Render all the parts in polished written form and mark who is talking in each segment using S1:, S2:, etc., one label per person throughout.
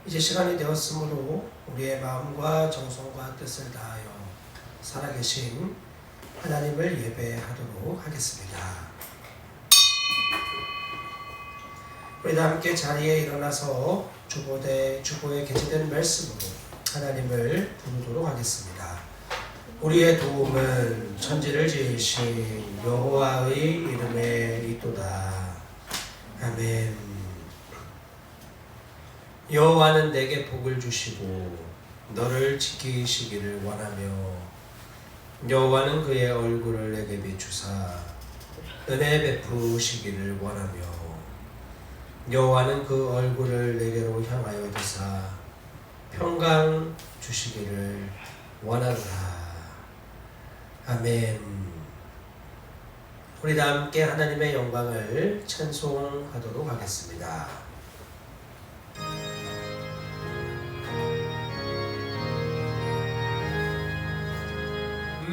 S1: 이제 시간이 되었으므로 우리의 마음과 정성과 뜻을 다하여 살아계신 하나님을 예배하도록 하겠습니다. 우리 다 함께 자리에 일어나서 주보에 게재된 말씀으로 하나님을 부르도록 하겠습니다. 우리의 도움은 천지를 지으신 여호와의 이름에 있도다. 아멘. 여호와는 내게 복을 주시고 너를 지키시기를 원하며 여호와는 그의 얼굴을 내게 비추사 은혜 베푸시기를 원하며 여호와는 그 얼굴을 내게로 향하여 드사 평강 주시기를 원하노라. 아멘. 우리 다 함께 하나님의 영광을 찬송하도록 하겠습니다.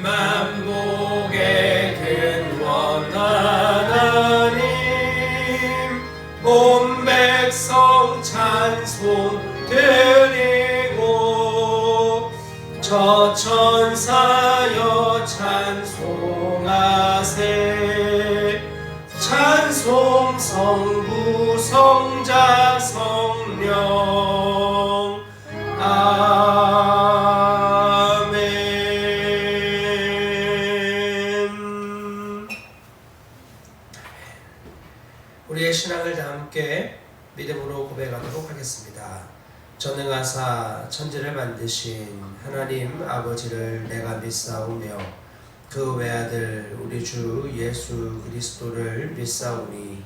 S1: 만복의 근원 하나님 온 백성 찬송 드리고 저 천사여 찬송하세 찬송 성부 성자 성령 우리의 신앙을 다 함께 믿음으로 고백하도록 하겠습니다. 전능하사 천지를 만드신 하나님 아버지를 내가 믿사오며 그 외아들 우리 주 예수 그리스도를 믿사오니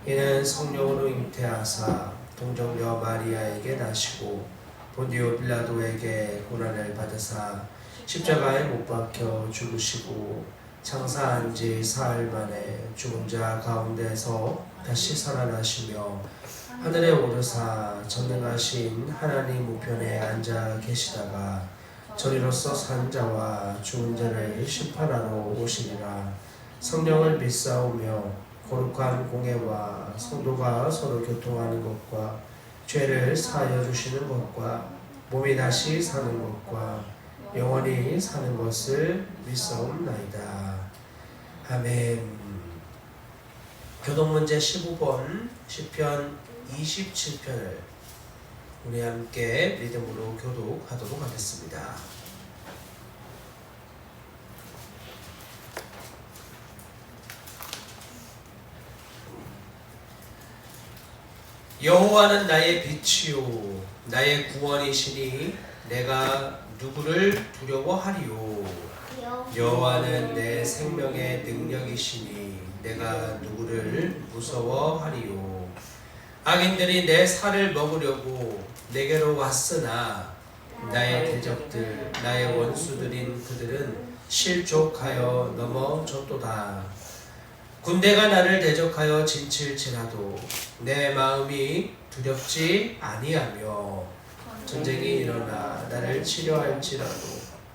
S1: 이는 성령으로 잉태하사 동정녀 마리아에게 나시고 본디오 빌라도에게 고난을 받으사 십자가에 못 박혀 죽으시고 장사한 지 사흘 만에 죽은 자 가운데서 다시 살아나시며 하늘에 오르사 전능하신 하나님 우편에 앉아 계시다가 저리로서 산 자와 죽은 자를 심판하러 오시리라. 성령을 믿사오며 거룩한 공예와 성도가 서로 교통하는 것과 죄를 사하여 주시는 것과 몸이 다시 사는 것과 영원히 사는 것을 믿사옵나이다. 아멘. 교독문제 15번 시편 27편을 우리 함께 믿음으로 교독하도록 하겠습니다. 여호와는 나의 빛이요 나의 구원이시니 내가 누구를 두려워하리요. 여호와는 내 생명의 능력이시니 내가 누구를 무서워하리요. 악인들이 내 살을 먹으려고 내게로 왔으나 나의 대적들 나의 원수들인 그들은 실족하여 넘어졌도다. 군대가 나를 대적하여 진칠지라도 내 마음이 두렵지 아니하며 전쟁이 일어나 나를 치려할지라도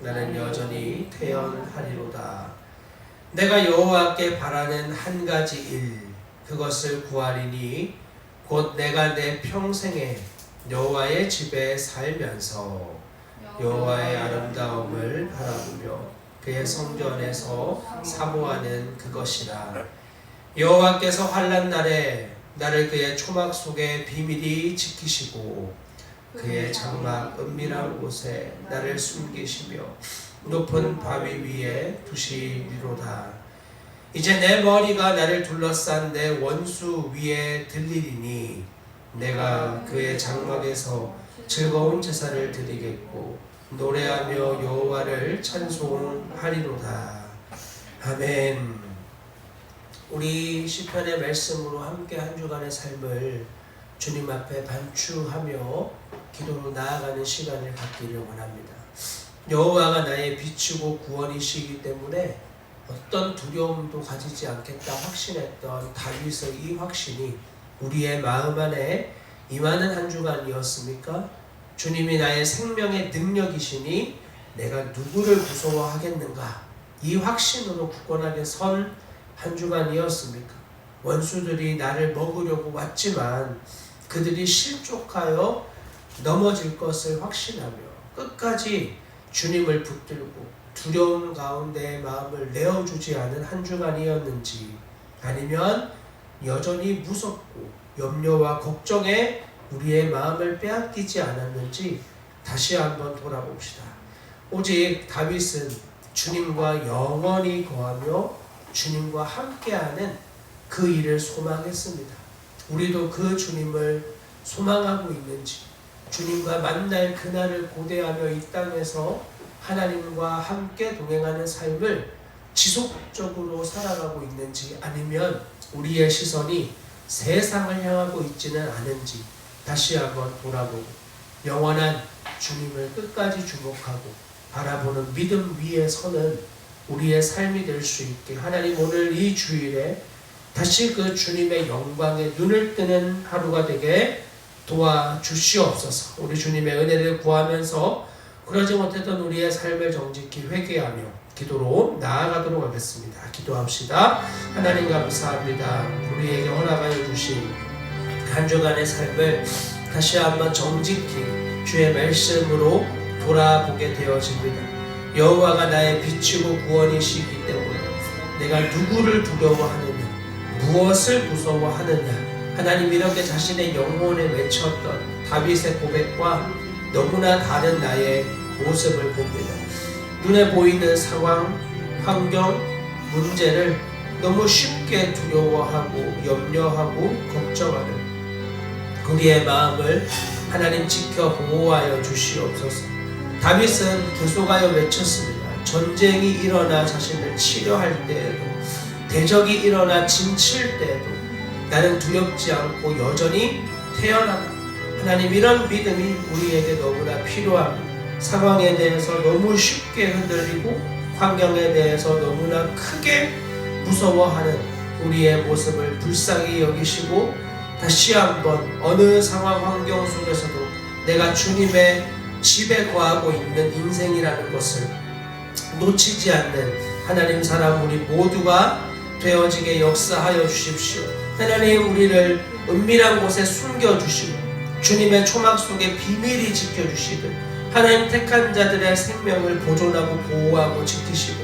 S1: 나는 여전히 태연하리로다. 내가 여호와께 바라는 한 가지 일 그것을 구하리니 곧 내가 내 평생에 여호와의 집에 살면서 여호와의 아름다움을 바라보며 그의 성전에서 사모하는 그것이라. 여호와께서 환난 날에 나를 그의 초막 속에 비밀히 지키시고 그의 장막 은밀한 곳에 나를 숨기시며 높은 바위 위에 두시리로다. 이제 내 머리가 나를 둘러싼 내 원수 위에 들리리니 내가 그의 장막에서 즐거운 제사를 드리겠고 노래하며 여호와를 찬송하리로다. 아멘. 우리 시편의 말씀으로 함께 한 주간의 삶을 주님 앞에 반추하며 기도로 나아가는 시간을 갖기를 원합니다. 여호와가 나의 빛이고 구원이시기 때문에 어떤 두려움도 가지지 않겠다 확신했던 다윗의 이 확신이 우리의 마음 안에 임하는 한 주간이었습니까? 주님이 나의 생명의 능력이시니 내가 누구를 무서워하겠는가? 이 확신으로 굳건하게 선 한 주간이었습니까? 원수들이 나를 먹으려고 왔지만 그들이 실족하여 넘어질 것을 확신하며 끝까지 주님을 붙들고 두려움 가운데 마음을 내어주지 않은 한 주간이었는지, 아니면 여전히 무섭고 염려와 걱정에 우리의 마음을 빼앗기지 않았는지 다시 한번 돌아봅시다. 오직 다윗은 주님과 영원히 거하며 주님과 함께하는 그 일을 소망했습니다. 우리도 그 주님을 소망하고 있는지, 주님과 만날 그날을 고대하며 이 땅에서 하나님과 함께 동행하는 삶을 지속적으로 살아가고 있는지, 아니면 우리의 시선이 세상을 향하고 있지는 않은지 다시 한번 돌아보고 영원한 주님을 끝까지 주목하고 바라보는 믿음 위에 서는 우리의 삶이 될 수 있게 하나님 오늘 이 주일에 다시 그 주님의 영광에 눈을 뜨는 하루가 되게 도와주시옵소서. 우리 주님의 은혜를 구하면서 그러지 못했던 우리의 삶을 정직히 회개하며 기도로 나아가도록 하겠습니다. 기도합시다. 하나님 감사합니다. 우리에게 허락하여 주신 한 주간의 삶을 다시 한번 정직히 주의 말씀으로 돌아보게 되어집니다. 여호와가 나의 빛이고 구원이시기 때문에 내가 누구를 두려워하느냐, 무엇을 무서워하느냐, 하나님 이렇게 자신의 영혼에 외쳤던 다윗의 고백과 너무나 다른 나의 모습을 봅니다. 눈에 보이는 상황, 환경, 문제를 너무 쉽게 두려워하고 염려하고 걱정하는 우리의 마음을 하나님 지켜 보호하여 주시옵소서. 다윗은 계속하여 외쳤습니다. 전쟁이 일어나 자신을 치료할 때에도, 대적이 일어나 진칠 때에도 나는 두렵지 않고 여전히 태어나다. 하나님 이런 믿음이 우리에게 너무나 필요합니다. 상황에 대해서 너무 쉽게 흔들리고 환경에 대해서 너무나 크게 무서워하는 우리의 모습을 불쌍히 여기시고 다시 한번 어느 상황 환경 속에서도 내가 주님의 집에 거하고 있는 인생이라는 것을 놓치지 않는 하나님 사람 우리 모두가 되어지게 역사하여 주십시오. 하나님 우리를 은밀한 곳에 숨겨주시고 주님의 초막 속에 비밀히 지켜주시듯 하나님 택한 자들의 생명을 보존하고 보호하고 지키시고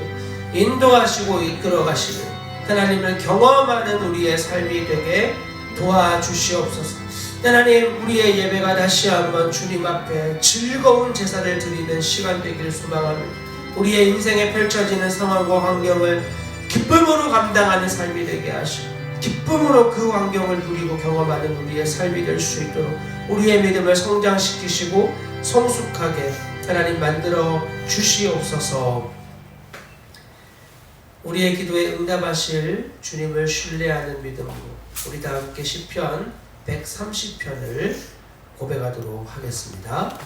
S1: 인도하시고 이끌어가시는 하나님을 경험하는 우리의 삶이 되게 도와주시옵소서. 하나님 우리의 예배가 다시 한번 주님 앞에 즐거운 제사를 드리는 시간 되기를 소망합니다. 우리의 인생에 펼쳐지는 상황과 환경을 기쁨으로 감당하는 삶이 되게 하시고 기쁨으로 그 환경을 누리고 경험하는 우리의 삶이 될 수 있도록 우리의 믿음을 성장시키시고 성숙하게 하나님 만들어 주시옵소서. 우리의 기도에 응답하실 주님을 신뢰하는 믿음으로 우리 다 함께 시편 130편을 고백하도록 하겠습니다.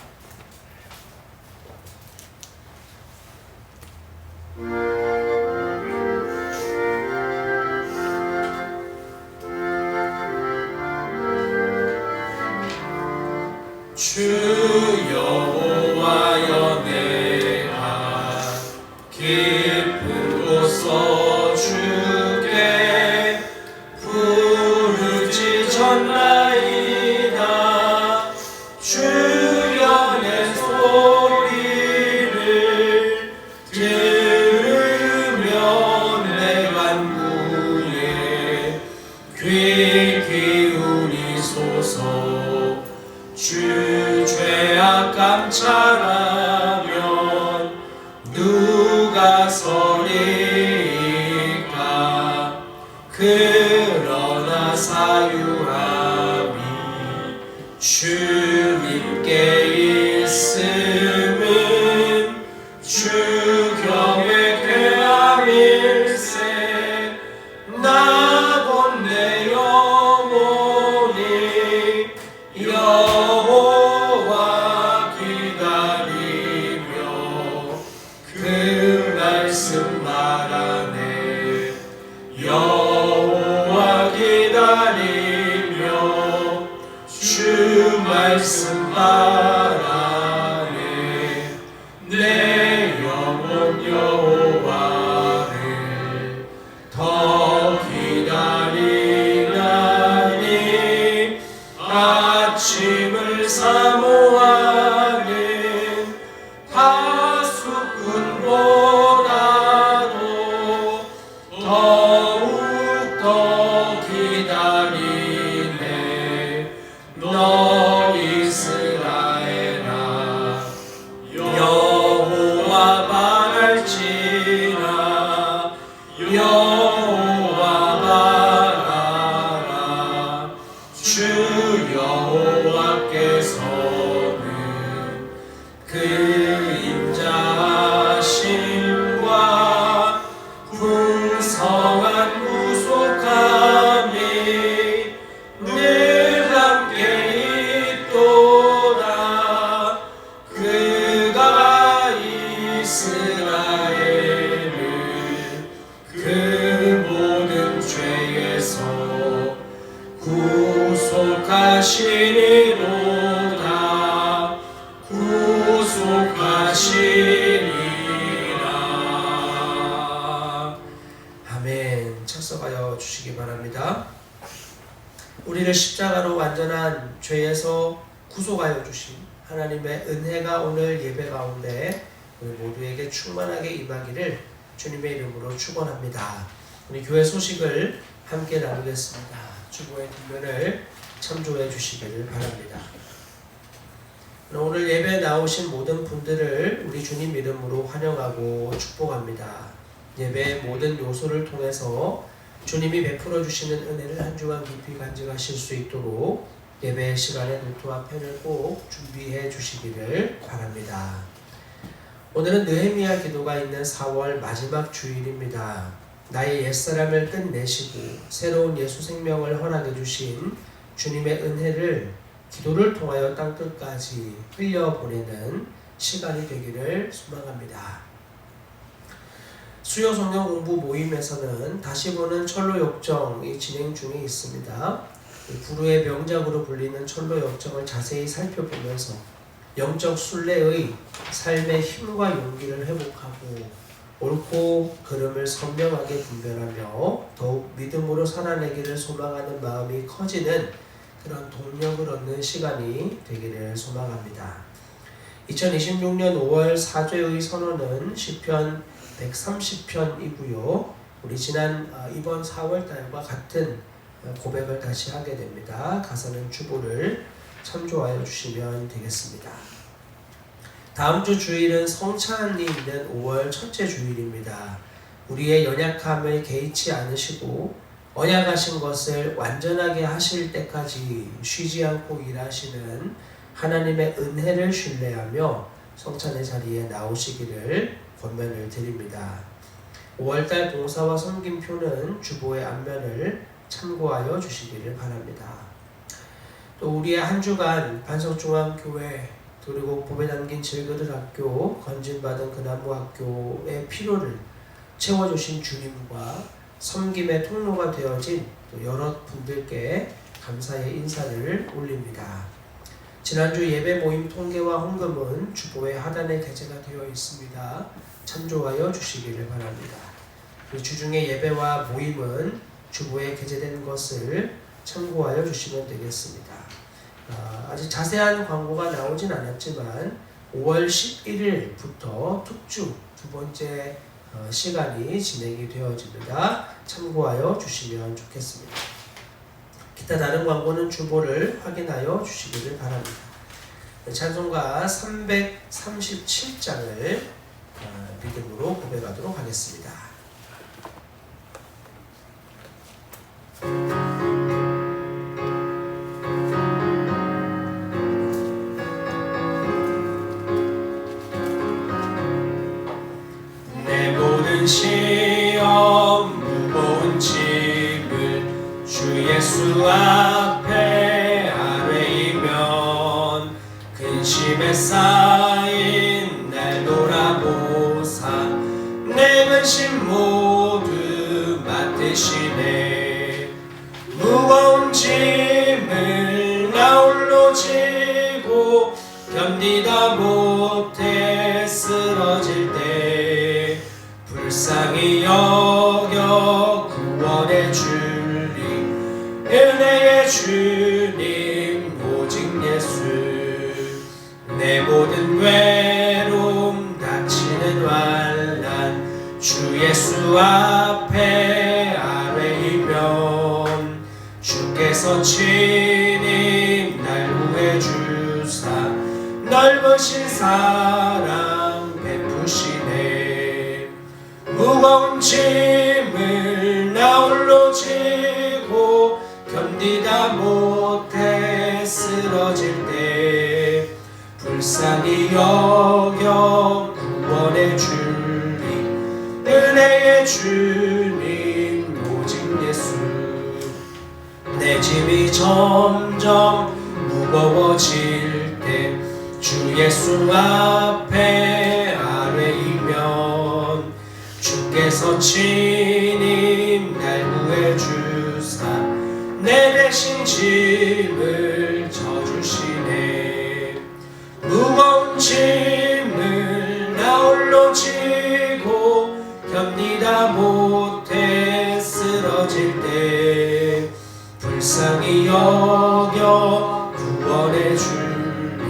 S2: 주 여호와여 내가 깊은 곳서 주께 부르짖 전나이다. 주여 내 소리를 들으며 내 간구에 귀 기울이소서. 주 죄악 감찰하면 누가 서리까. 그러나 사유함이 주님께 있음은 주경의 쾌함일세. 나 본 내 영혼이 여호와 기다리며 그 말씀 말하네. 여호와 기다리며 주 말씀 말하네. 내 영혼 여호와를 더 기다리나니 아침을 사모하는 파수꾼보다도 더욱더 기다리네. 너 이스라엘아, 여호와 바랄지라. 여호와 바라라. 주 여호와께서는 그 인자하심과 풍성한 구속함이 늘 함께 있도다. 그가 이스라엘을 그 모든 죄에서 구속하시리로다. 구속하시리라.
S1: 아멘. 착석하여 주시기 바랍니다. 우리를 십자가로 완전한 죄에서 구속하여 주신 하나님의 은혜가 오늘 예배 가운데 우리 모두에게 충만하게 임하기를 주님의 이름으로 축원합니다. 우리 교회 소식을 함께 나누겠습니다. 주보의 뒷면을 참조해 주시기를 바랍니다. 오늘 예배에 나오신 모든 분들을 우리 주님 이름으로 환영하고 축복합니다. 예배의 모든 요소를 통해서 주님이 베풀어 주시는 은혜를 한 주간 깊이 간직하실 수 있도록 예배 시간에 노트와 펜을 꼭 준비해 주시기를 바랍니다. 오늘은 느헤미야 기도가 있는 4월 마지막 주일입니다. 나의 옛사람을 끝내시고 새로운 예수 생명을 허락해 주신 주님의 은혜를 기도를 통하여 땅끝까지 흘려보내는 시간이 되기를 소망합니다. 수요 성경 공부 모임에서는 다시 보는 철로 역정이 진행 중에 있습니다. 불후의 명작으로 불리는 철로 역정을 자세히 살펴보면서 영적 순례의 삶의 힘과 용기를 회복하고 옳고 그름을 선명하게 분별하며 더욱 믿음으로 살아내기를 소망하는 마음이 커지는 그런 동력을 얻는 시간이 되기를 소망합니다. 2026년 5월 4주의 선언은 시편 130편이고요. 우리 이번 4월달과 같은 고백을 다시 하게 됩니다. 가사는 주보를 참조하여 주시면 되겠습니다. 다음 주 주일은 성찬이 있는 5월 첫째 주일입니다. 우리의 연약함을 개의치 않으시고 언약하신 것을 완전하게 하실 때까지 쉬지 않고 일하시는 하나님의 은혜를 신뢰하며 성찬의 자리에 나오시기를 권면을 드립니다. 5월달 봉사와 섬김표는 주보의 앞면을 참고하여 주시기를 바랍니다. 또 우리의 한 주간 반석중앙교회 그리고 봄에 담긴 질그릇학교 건진받은 그나무학교의 필요를 채워주신 주님과 섬김의 통로가 되어진 또 여러 분들께 감사의 인사를 올립니다. 지난주 예배 모임 통계와 헌금은 주보의 하단에 게재가 되어 있습니다. 참조하여 주시기를 바랍니다. 주중의 예배와 모임은 주보에 게재된 것을 참고하여 주시면 되겠습니다. 아직 자세한 광고가 나오진 않았지만 5월 11일부터 특주 두 번째 시간이 진행이 되어집니다. 참고하여 주시면 좋겠습니다. 기타 다른 광고는 주보를 확인하여 주시기를 바랍니다. 찬송가 337장을 믿음으로 고백하도록 하겠습니다.
S2: 내 모든 시험 무거운 짐을 주 예수 앞에 아뢰이면 근심에 쌓인 날 돌아보사 내 근심 모두 맡으시네. 무거운 짐을 나 홀로 지고 견디다 못해 쓰러질 때 불쌍히 여겨 구원의 주님 은혜의 주님 예수 내 모든 외로움 닥치는 환난 주 예수 앞에 아뢰이면 주께서 친히 날 구해 주사 넓으신 사랑 베푸시네. 무거운 짐을 나 홀로 지고 견디다 못해 쓰러질 때 불쌍히 여겨 구원해 주리 은혜의 주님 오직 예수. 내 짐이 점점 무거워질 때 주 예수 앞에 아뢰이면 주께서 친히 날 구해 주사 내 대신 짐을 져주시네. 무거운 짐을 나 홀로 지고 견디다 못해 쓰러질 때 불쌍히 여겨 구원해 주리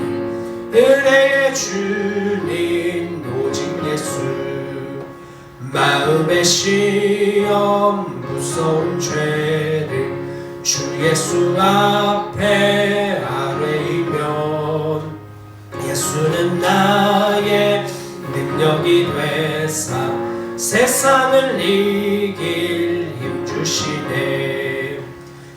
S2: 은혜의 주님 오직 예수. 마음의 시험 무서운 죄를 주 예수 앞에 아뢰이면 예수는 나의 능력이 되사 세상을 이길 힘 주시네.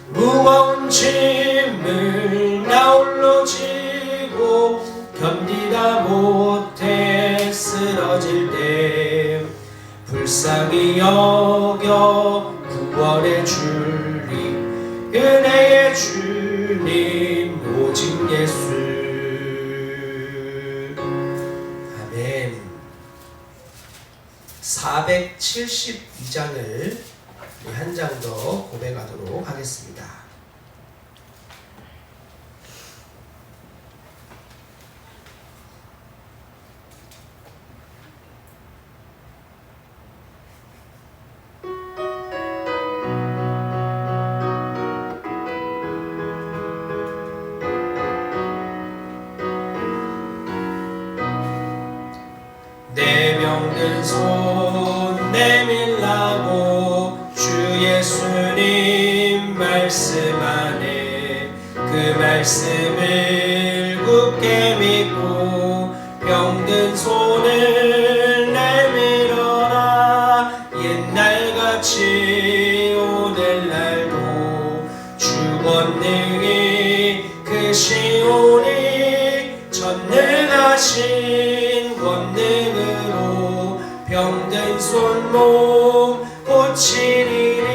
S2: 무거운 짐을 나 홀로 지고 견디다 못해 쓰러질 때 불쌍히 여겨 구원해 주리 은혜의 주님 오직 예수. 아멘. 472장을 한 장 더 고백하도록 하겠습니다. 내 병든 손 내밀라고 주 예수님 말씀하네. 그 말씀을 굳게 믿고 병든 손을 내밀어라. 옛날같이 오늘날도 주 권능이 크시오니 전능하신 권능으로 병든 손몸 고치리니.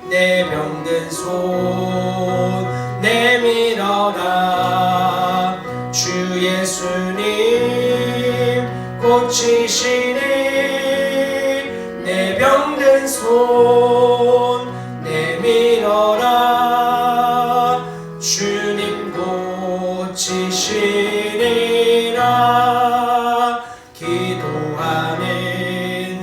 S2: 내 병든 손 내밀어라. 주 예수님 고치시니. 내 병든 손 내밀어라. 주님 고치시리라. 기도하는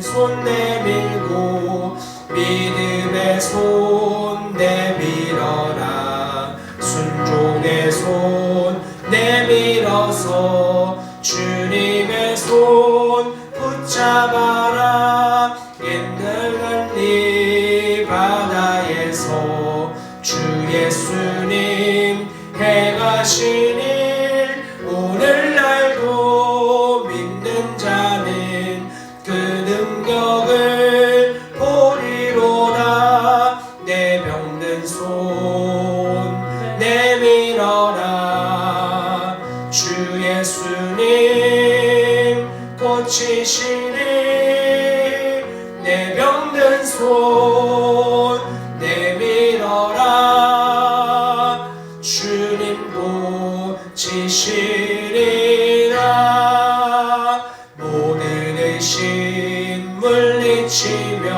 S2: 손 내밀고 믿음의 손 내밀어라. 순종의 손 내밀어서 주님의 손 붙잡아라. 옛날간 이 바다에서 주 예수님 행하신 일 오늘날도 믿는 자는 그 능력을 보리로다. 내 병든 손 내밀어라. 주 예수님 고치시니. 내 병든 손 내밀어라. 주님 고치시리라. 모든 의심 물리치면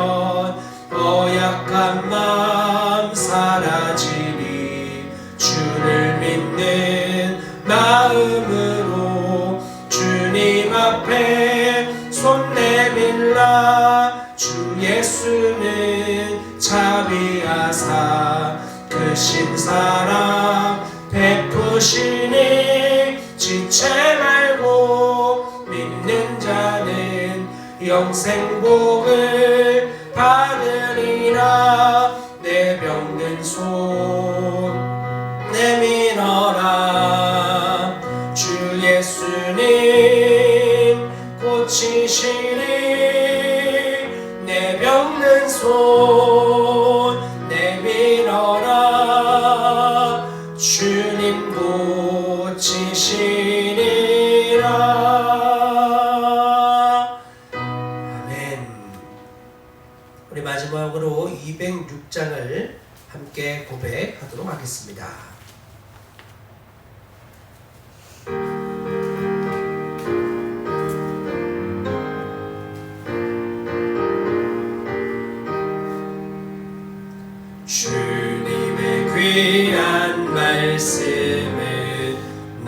S2: 허약한 마음 사라지니. 주를 믿는 마음으로 주님 앞에 손 내밀라. 주 예수는 자비하사 크신 사랑 베푸
S1: 주시니 지체 말고 믿는 자는 영생복을 받으리라. 내 병든 손 내밀어라. 주 예수님 고치시니 내 병든 손 내밀어라. 주님 고치시니라. 아멘. 우리 마지막으로 206장을 함께 고백하도록 하겠습니다. 주님의 귀한 말씀은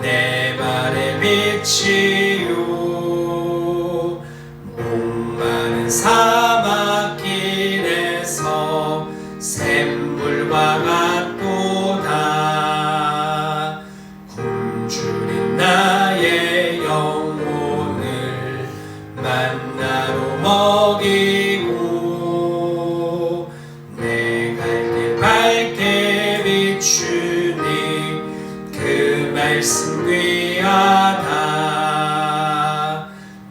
S1: 내 발의 빛이요 목마른 사막길에서 샘물과 같도다. 굶주린 나의 영혼을 만나로 먹이고 내 갈 길 밝게 비추니 그 말씀 귀하다.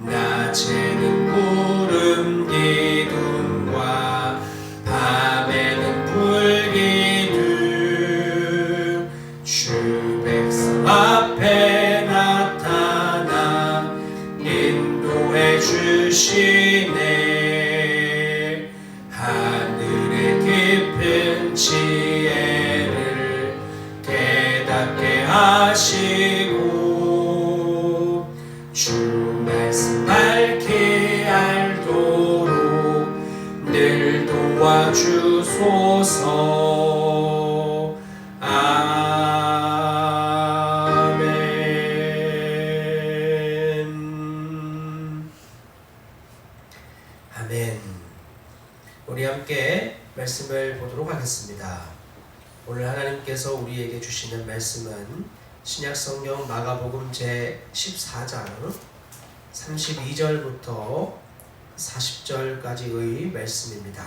S1: 낮에는 구름 기둥과 밤에는 불기둥 주 백성 앞에 나타나 인도해 주시네. 하늘의 깊은 지혜를 깨닫게 하시고 주 말씀 밝히 알도록 늘 도와주소서. 아멘. 아멘. 우리 함께 말씀을 보도록 하겠습니다. 오늘 하나님께서 우리에게 주시는 말씀은 신약성경 마가복음 제14장 32절부터 40절까지의 말씀입니다.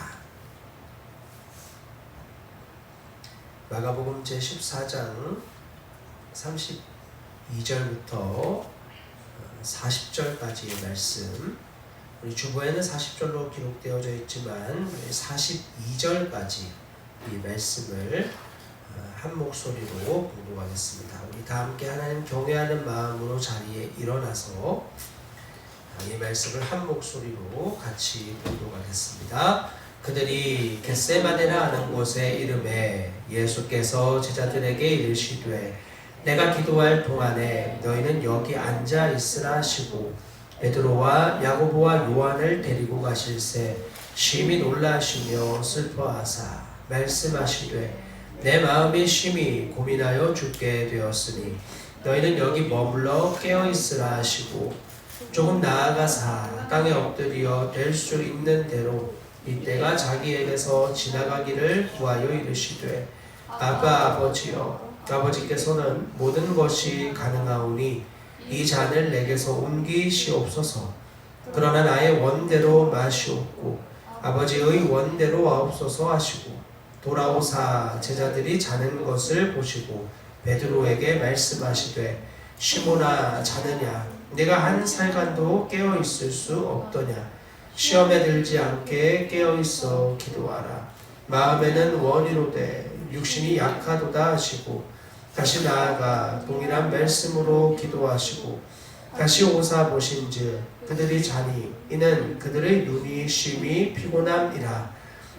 S1: 마가복음 제14장 32절부터 40절까지의 말씀, 우리 주보에는 40절로 기록되어져 있지만 42절까지 이 말씀을 한 목소리로 봉독하겠습니다. 우리 다 함께 하나님 경외하는 마음으로 자리에 일어나서 이 말씀을 한 목소리로 같이 봉독하겠습니다. 그들이 겟세마네라 하는 곳에 이르매 예수께서 제자들에게 이르시되 내가 기도할 동안에 너희는 여기 앉아 있으라 하시고 베드로와 야고보와 요한을 데리고 가실새 심히 놀라시며 슬퍼하사 말씀하시되 내 마음이 심히 고민하여 죽게 되었으니 너희는 여기 머물러 깨어있으라 하시고 조금 나아가사 땅에 엎드려 될 수 있는 대로 이때가 자기에게서 지나가기를 구하여 이르시되 아빠 아버지여 아버지께서는 모든 것이 가능하오니 이 잔을 내게서 옮기시옵소서. 그러나 나의 원대로 마시옵고 아버지의 원대로 하옵소서 하시고 돌아오사 제자들이 자는 것을 보시고 베드로에게 말씀하시되 시몬아 자느냐 네가 한 살간도 깨어 있을 수 없더냐. 시험에 들지 않게 깨어 있어 기도하라. 마음에는 원이로되 육신이 약하도다 하시고 다시 나아가 동일한 말씀으로 기도하시고 다시 오사 보신즉 그들이 자니 이는 그들의 눈이 심히 피곤함이라.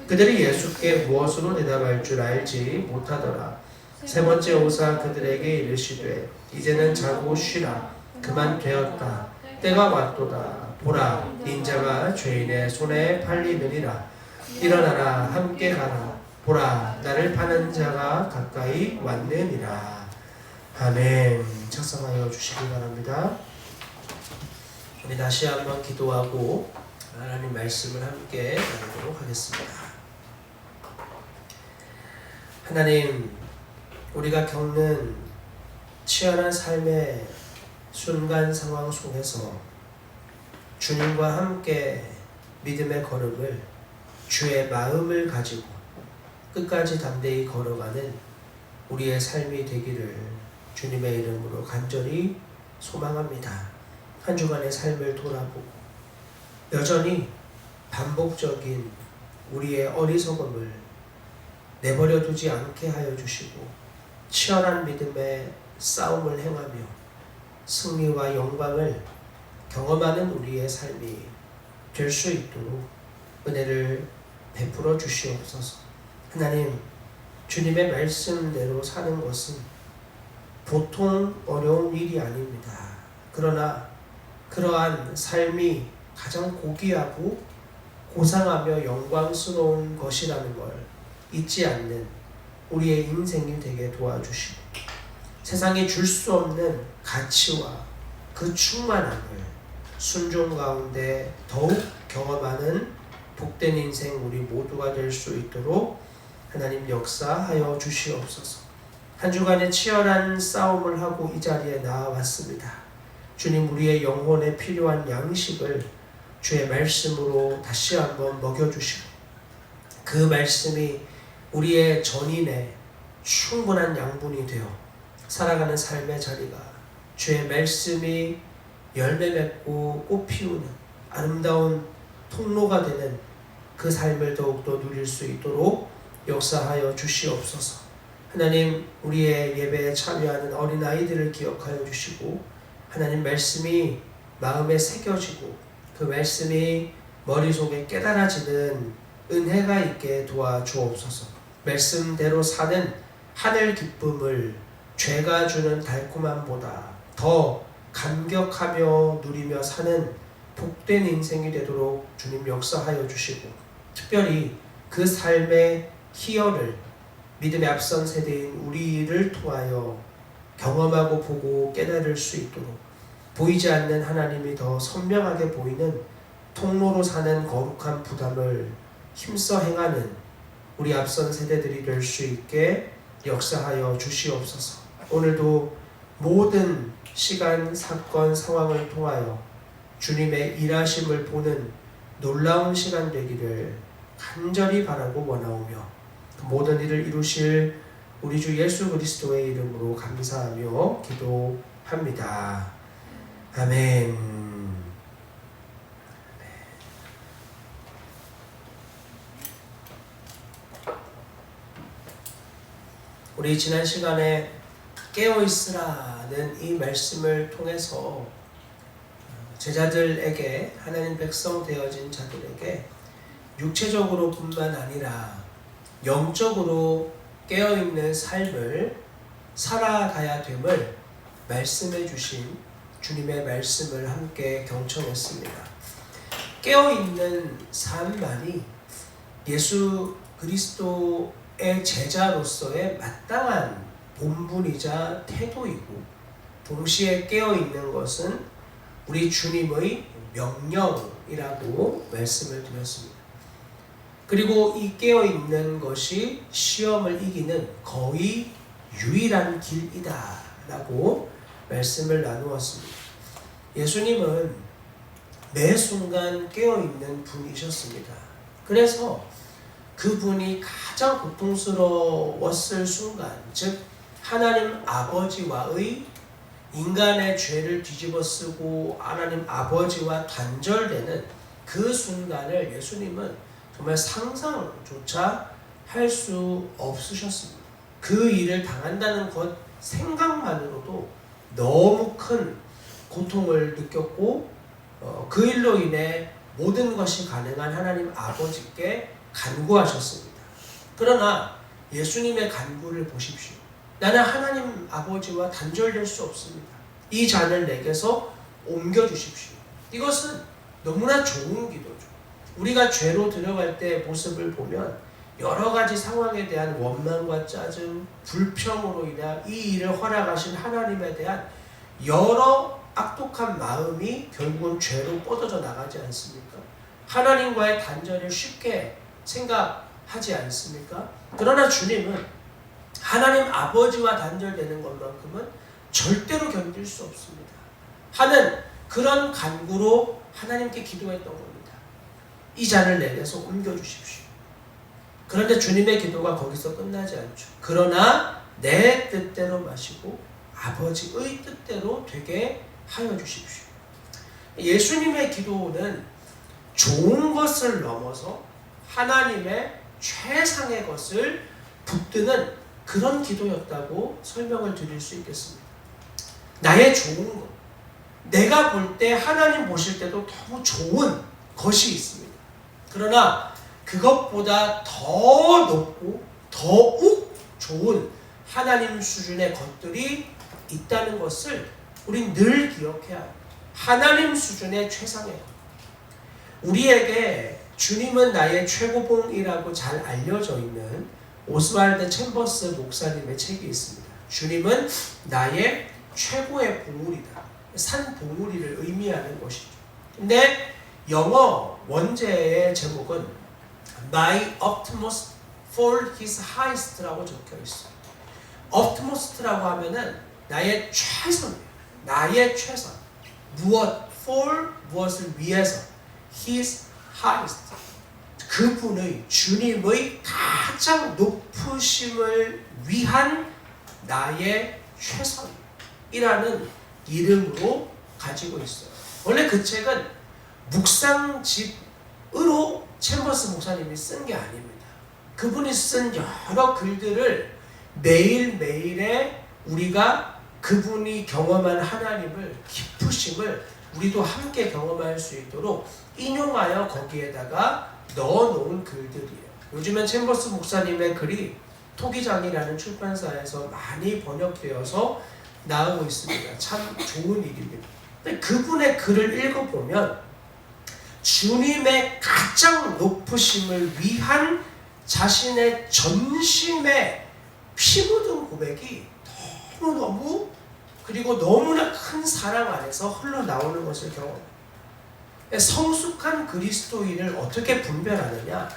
S1: 그들이 예수께 무엇으로 대답할 줄 알지 못하더라. 세 번째 오사 그들에게 이르시되 이제는 자고 쉬라. 그만 되었다. 때가 왔도다. 보라 인자가 죄인의 손에 팔리느니라. 일어나라 함께 가라. 보라 나를 파는 자가 가까이 왔느니라. 아멘. 작성하여 주시기 바랍니다. 우리 다시 한번 기도하고 하나님 말씀을 함께 나누도록 하겠습니다. 하나님, 우리가 겪는 치열한 삶의 순간 상황 속에서 주님과 함께 믿음의 걸음을, 주의 마음을 가지고 끝까지 담대히 걸어가는 우리의 삶이 되기를 주님의 이름으로 간절히 소망합니다. 한 주간의 삶을 돌아보고 여전히 반복적인 우리의 어리석음을 내버려 두지 않게 하여 주시고 치열한 믿음의 싸움을 행하며 승리와 영광을 경험하는 우리의 삶이 될 수 있도록 은혜를 베풀어 주시옵소서. 하나님, 주님의 말씀대로 사는 것은 보통 어려운 일이 아닙니다. 그러나 그러한 삶이 가장 고귀하고 고상하며 영광스러운 것이라는 걸 잊지 않는 우리의 인생이 되게 도와주시고 세상이 줄 수 없는 가치와 그 충만함을 순종 가운데 더욱 경험하는 복된 인생 우리 모두가 될 수 있도록 하나님 역사하여 주시옵소서. 한 주간의 치열한 싸움을 하고 이 자리에 나와왔습니다. 주님, 우리의 영혼에 필요한 양식을 주의 말씀으로 다시 한번 먹여주시고 그 말씀이 우리의 전인에 충분한 양분이 되어 살아가는 삶의 자리가 주의 말씀이 열매 맺고 꽃 피우는 아름다운 통로가 되는 그 삶을 더욱더 누릴 수 있도록 역사하여 주시옵소서. 하나님, 우리의 예배에 참여하는 어린아이들을 기억하여 주시고 하나님 말씀이 마음에 새겨지고 그 말씀이 머릿속에 깨달아지는 은혜가 있게 도와주옵소서. 말씀대로 사는 하늘 기쁨을 죄가 주는 달콤함보다 더 감격하며 누리며 사는 복된 인생이 되도록 주님 역사하여 주시고 특별히 그 삶의 희열을 믿음의 앞선 세대인 우리를 통하여 경험하고 보고 깨달을 수 있도록 보이지 않는 하나님이 더 선명하게 보이는 통로로 사는 거룩한 부담을 힘써 행하는 우리 앞선 세대들이 될 수 있게 역사하여 주시옵소서. 오늘도 모든 시간, 사건, 상황을 통하여 주님의 일하심을 보는 놀라운 시간 되기를 간절히 바라고 원하오며 그 모든 일을 이루실 우리 주 예수 그리스도의 이름으로 감사하며 기도합니다. 아멘. 우리 지난 시간에 깨어있으라는 이 말씀을 통해서 제자들에게, 하나님 백성 되어진 자들에게 육체적으로 뿐만 아니라 영적으로 깨어있는 삶을 살아가야 됨을 말씀해 주신 주님의 말씀을 함께 경청했습니다. 깨어있는 삶만이 예수 그리스도의 제자로서의 마땅한 본분이자 태도이고 동시에 깨어있는 것은 우리 주님의 명령이라고 말씀을 드렸습니다. 그리고 이 깨어있는 것이 시험을 이기는 거의 유일한 길이다 라고 말씀을 나누었습니다. 예수님은 매 순간 깨어있는 분이셨습니다. 그래서 그분이 가장 고통스러웠을 순간, 즉 하나님 아버지와의 인간의 죄를 뒤집어쓰고 하나님 아버지와 단절되는 그 순간을 예수님은 정말 상상조차 할 수 없으셨습니다. 그 일을 당한다는 것 생각만으로도 너무 큰 고통을 느꼈고 그 일로 인해 모든 것이 가능한 하나님 아버지께 간구하셨습니다. 그러나 예수님의 간구를 보십시오. 나는 하나님 아버지와 단절될 수 없습니다. 이 잔을 내게서 옮겨주십시오. 이것은 너무나 좋은 기도죠. 우리가 죄로 들어갈 때 모습을 보면 여러 가지 상황에 대한 원망과 짜증, 불평으로 인한 이 일을 허락하신 하나님에 대한 여러 악독한 마음이 결국은 죄로 뻗어져 나가지 않습니까? 하나님과의 단절을 쉽게 생각하지 않습니까? 그러나 주님은 하나님 아버지와 단절되는 것만큼은 절대로 견딜 수 없습니다 하는 그런 간구로 하나님께 기도했던 겁니다. 이 잔을 내게서 옮겨주십시오. 그런데 주님의 기도가 거기서 끝나지 않죠. 그러나 내 뜻대로 마시고 아버지의 뜻대로 되게 하여 주십시오. 예수님의 기도는 좋은 것을 넘어서 하나님의 최상의 것을 붙드는 그런 기도였다고 설명을 드릴 수 있겠습니다. 나의 좋은 것, 내가 볼 때 하나님 보실 때도 너무 좋은 것이 있습니다. 그러나 그것보다 더 높고 더욱 좋은 하나님 수준의 것들이 있다는 것을 우린 늘 기억해야 합니다. 하나님 수준의 최상의 것. 우리에게 주님은 나의 최고봉이라고 잘 알려져 있는 오스왈드 챔버스 목사님의 책이 있습니다. 주님은 나의 최고의 보물이다. 산 보물이를 의미하는 것이죠. 근데 영어 원제의 제목은 My utmost for his highest라고 적혀 있어요. utmost라고 하면은 나의 최선이에요. 나의 최선. 무엇 for 무엇을 위해서 his highest 그분의 주님의 가장 높으심을 위한 나의 최선이라는 이름으로 가지고 있어요. 원래 그 책은 묵상집으로 챔버스 목사님이 쓴 게 아닙니다. 그분이 쓴 여러 글들을 매일매일에 우리가 그분이 경험한 하나님을 기쁘심을 우리도 함께 경험할 수 있도록 인용하여 거기에다가 넣어놓은 글들이에요. 요즘엔 챔버스 목사님의 글이 토기장이라는 출판사에서 많이 번역되어서 나오고 있습니다. 참 좋은 일입니다. 근데 그분의 글을 읽어보면 주님의 가장 높으심을 위한 자신의 전심의 피 묻은 고백이 너무너무 그리고 너무나 큰 사랑 안에서 흘러나오는 것을 경험합니다. 성숙한 그리스도인을 어떻게 분별하느냐?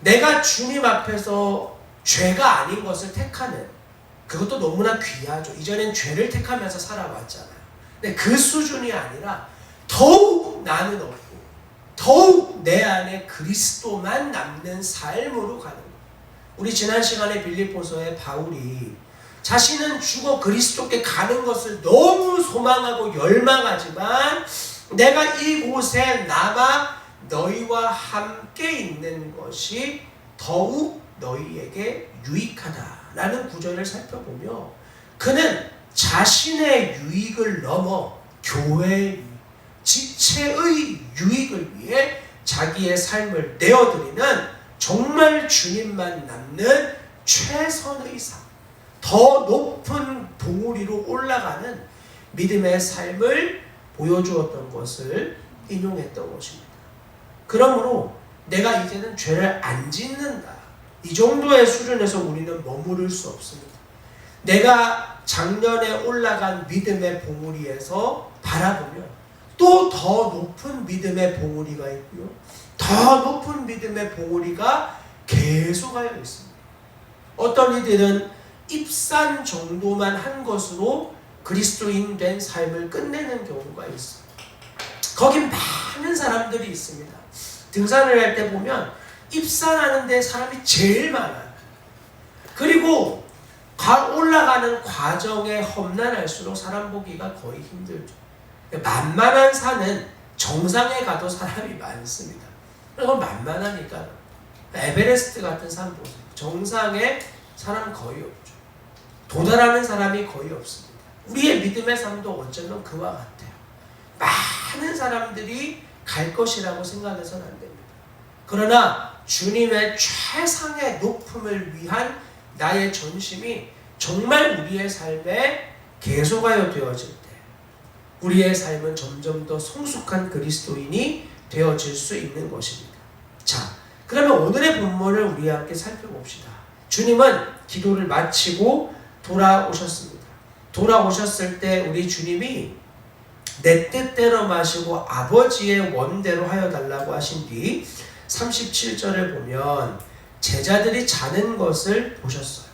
S1: 내가 주님 앞에서 죄가 아닌 것을 택하는 그것도 너무나 귀하죠. 이전엔 죄를 택하면서 살아왔잖아요. 근데 그 수준이 아니라 더욱 나는 없고 더욱 내 안에 그리스도만 남는 삶으로 가는 거예요. 우리 지난 시간에 빌립보서의 바울이 자신은 죽어 그리스도께 가는 것을 너무 소망하고 열망하지만 내가 이곳에 남아 너희와 함께 있는 것이 더욱 너희에게 유익하다라는 구절을 살펴보며 그는 자신의 유익을 넘어 교회의 유익, 지체의 유익을 위해 자기의 삶을 내어드리는 정말 주님만 남는 최선의 삶, 더 높은 봉우리로 올라가는 믿음의 삶을 보여주었던 것을 인용했던 것입니다. 그러므로 내가 이제는 죄를 안 짓는다. 이 정도의 수준에서 우리는 머무를 수 없습니다. 내가 작년에 올라간 믿음의 봉우리에서 바라보면 또 더 높은 믿음의 봉우리가 있고요. 더 높은 믿음의 봉우리가 계속하여 있습니다. 어떤 이들은 입산 정도만 한 것으로 그리스도인 된 삶을 끝내는 경우가 있어요. 거기 많은 사람들이 있습니다. 등산을 할 때 보면 입산하는데 사람이 제일 많아요. 그리고 올라가는 과정에 험난할수록 사람 보기가 거의 힘들죠. 만만한 산은 정상에 가도 사람이 많습니다. 그건 만만하니까 에베레스트 같은 산 보세요. 정상에 사람 거의 없죠. 도달하는 사람이 거의 없습니다. 우리의 믿음의 삶도 어쩌면 그와 같아요. 많은 사람들이 갈 것이라고 생각해서는 안 됩니다. 그러나 주님의 최상의 높음을 위한 나의 전심이 정말 우리의 삶에 계속하여 되어질 때 우리의 삶은 점점 더 성숙한 그리스도인이 되어질 수 있는 것입니다. 자, 그러면 오늘의 본문을 우리 함께 살펴봅시다. 주님은 기도를 마치고 돌아오셨습니다. 돌아오셨을 때 우리 주님이 내 뜻대로 마시고 아버지의 원대로 하여 달라고 하신 뒤 37절을 보면 제자들이 자는 것을 보셨어요.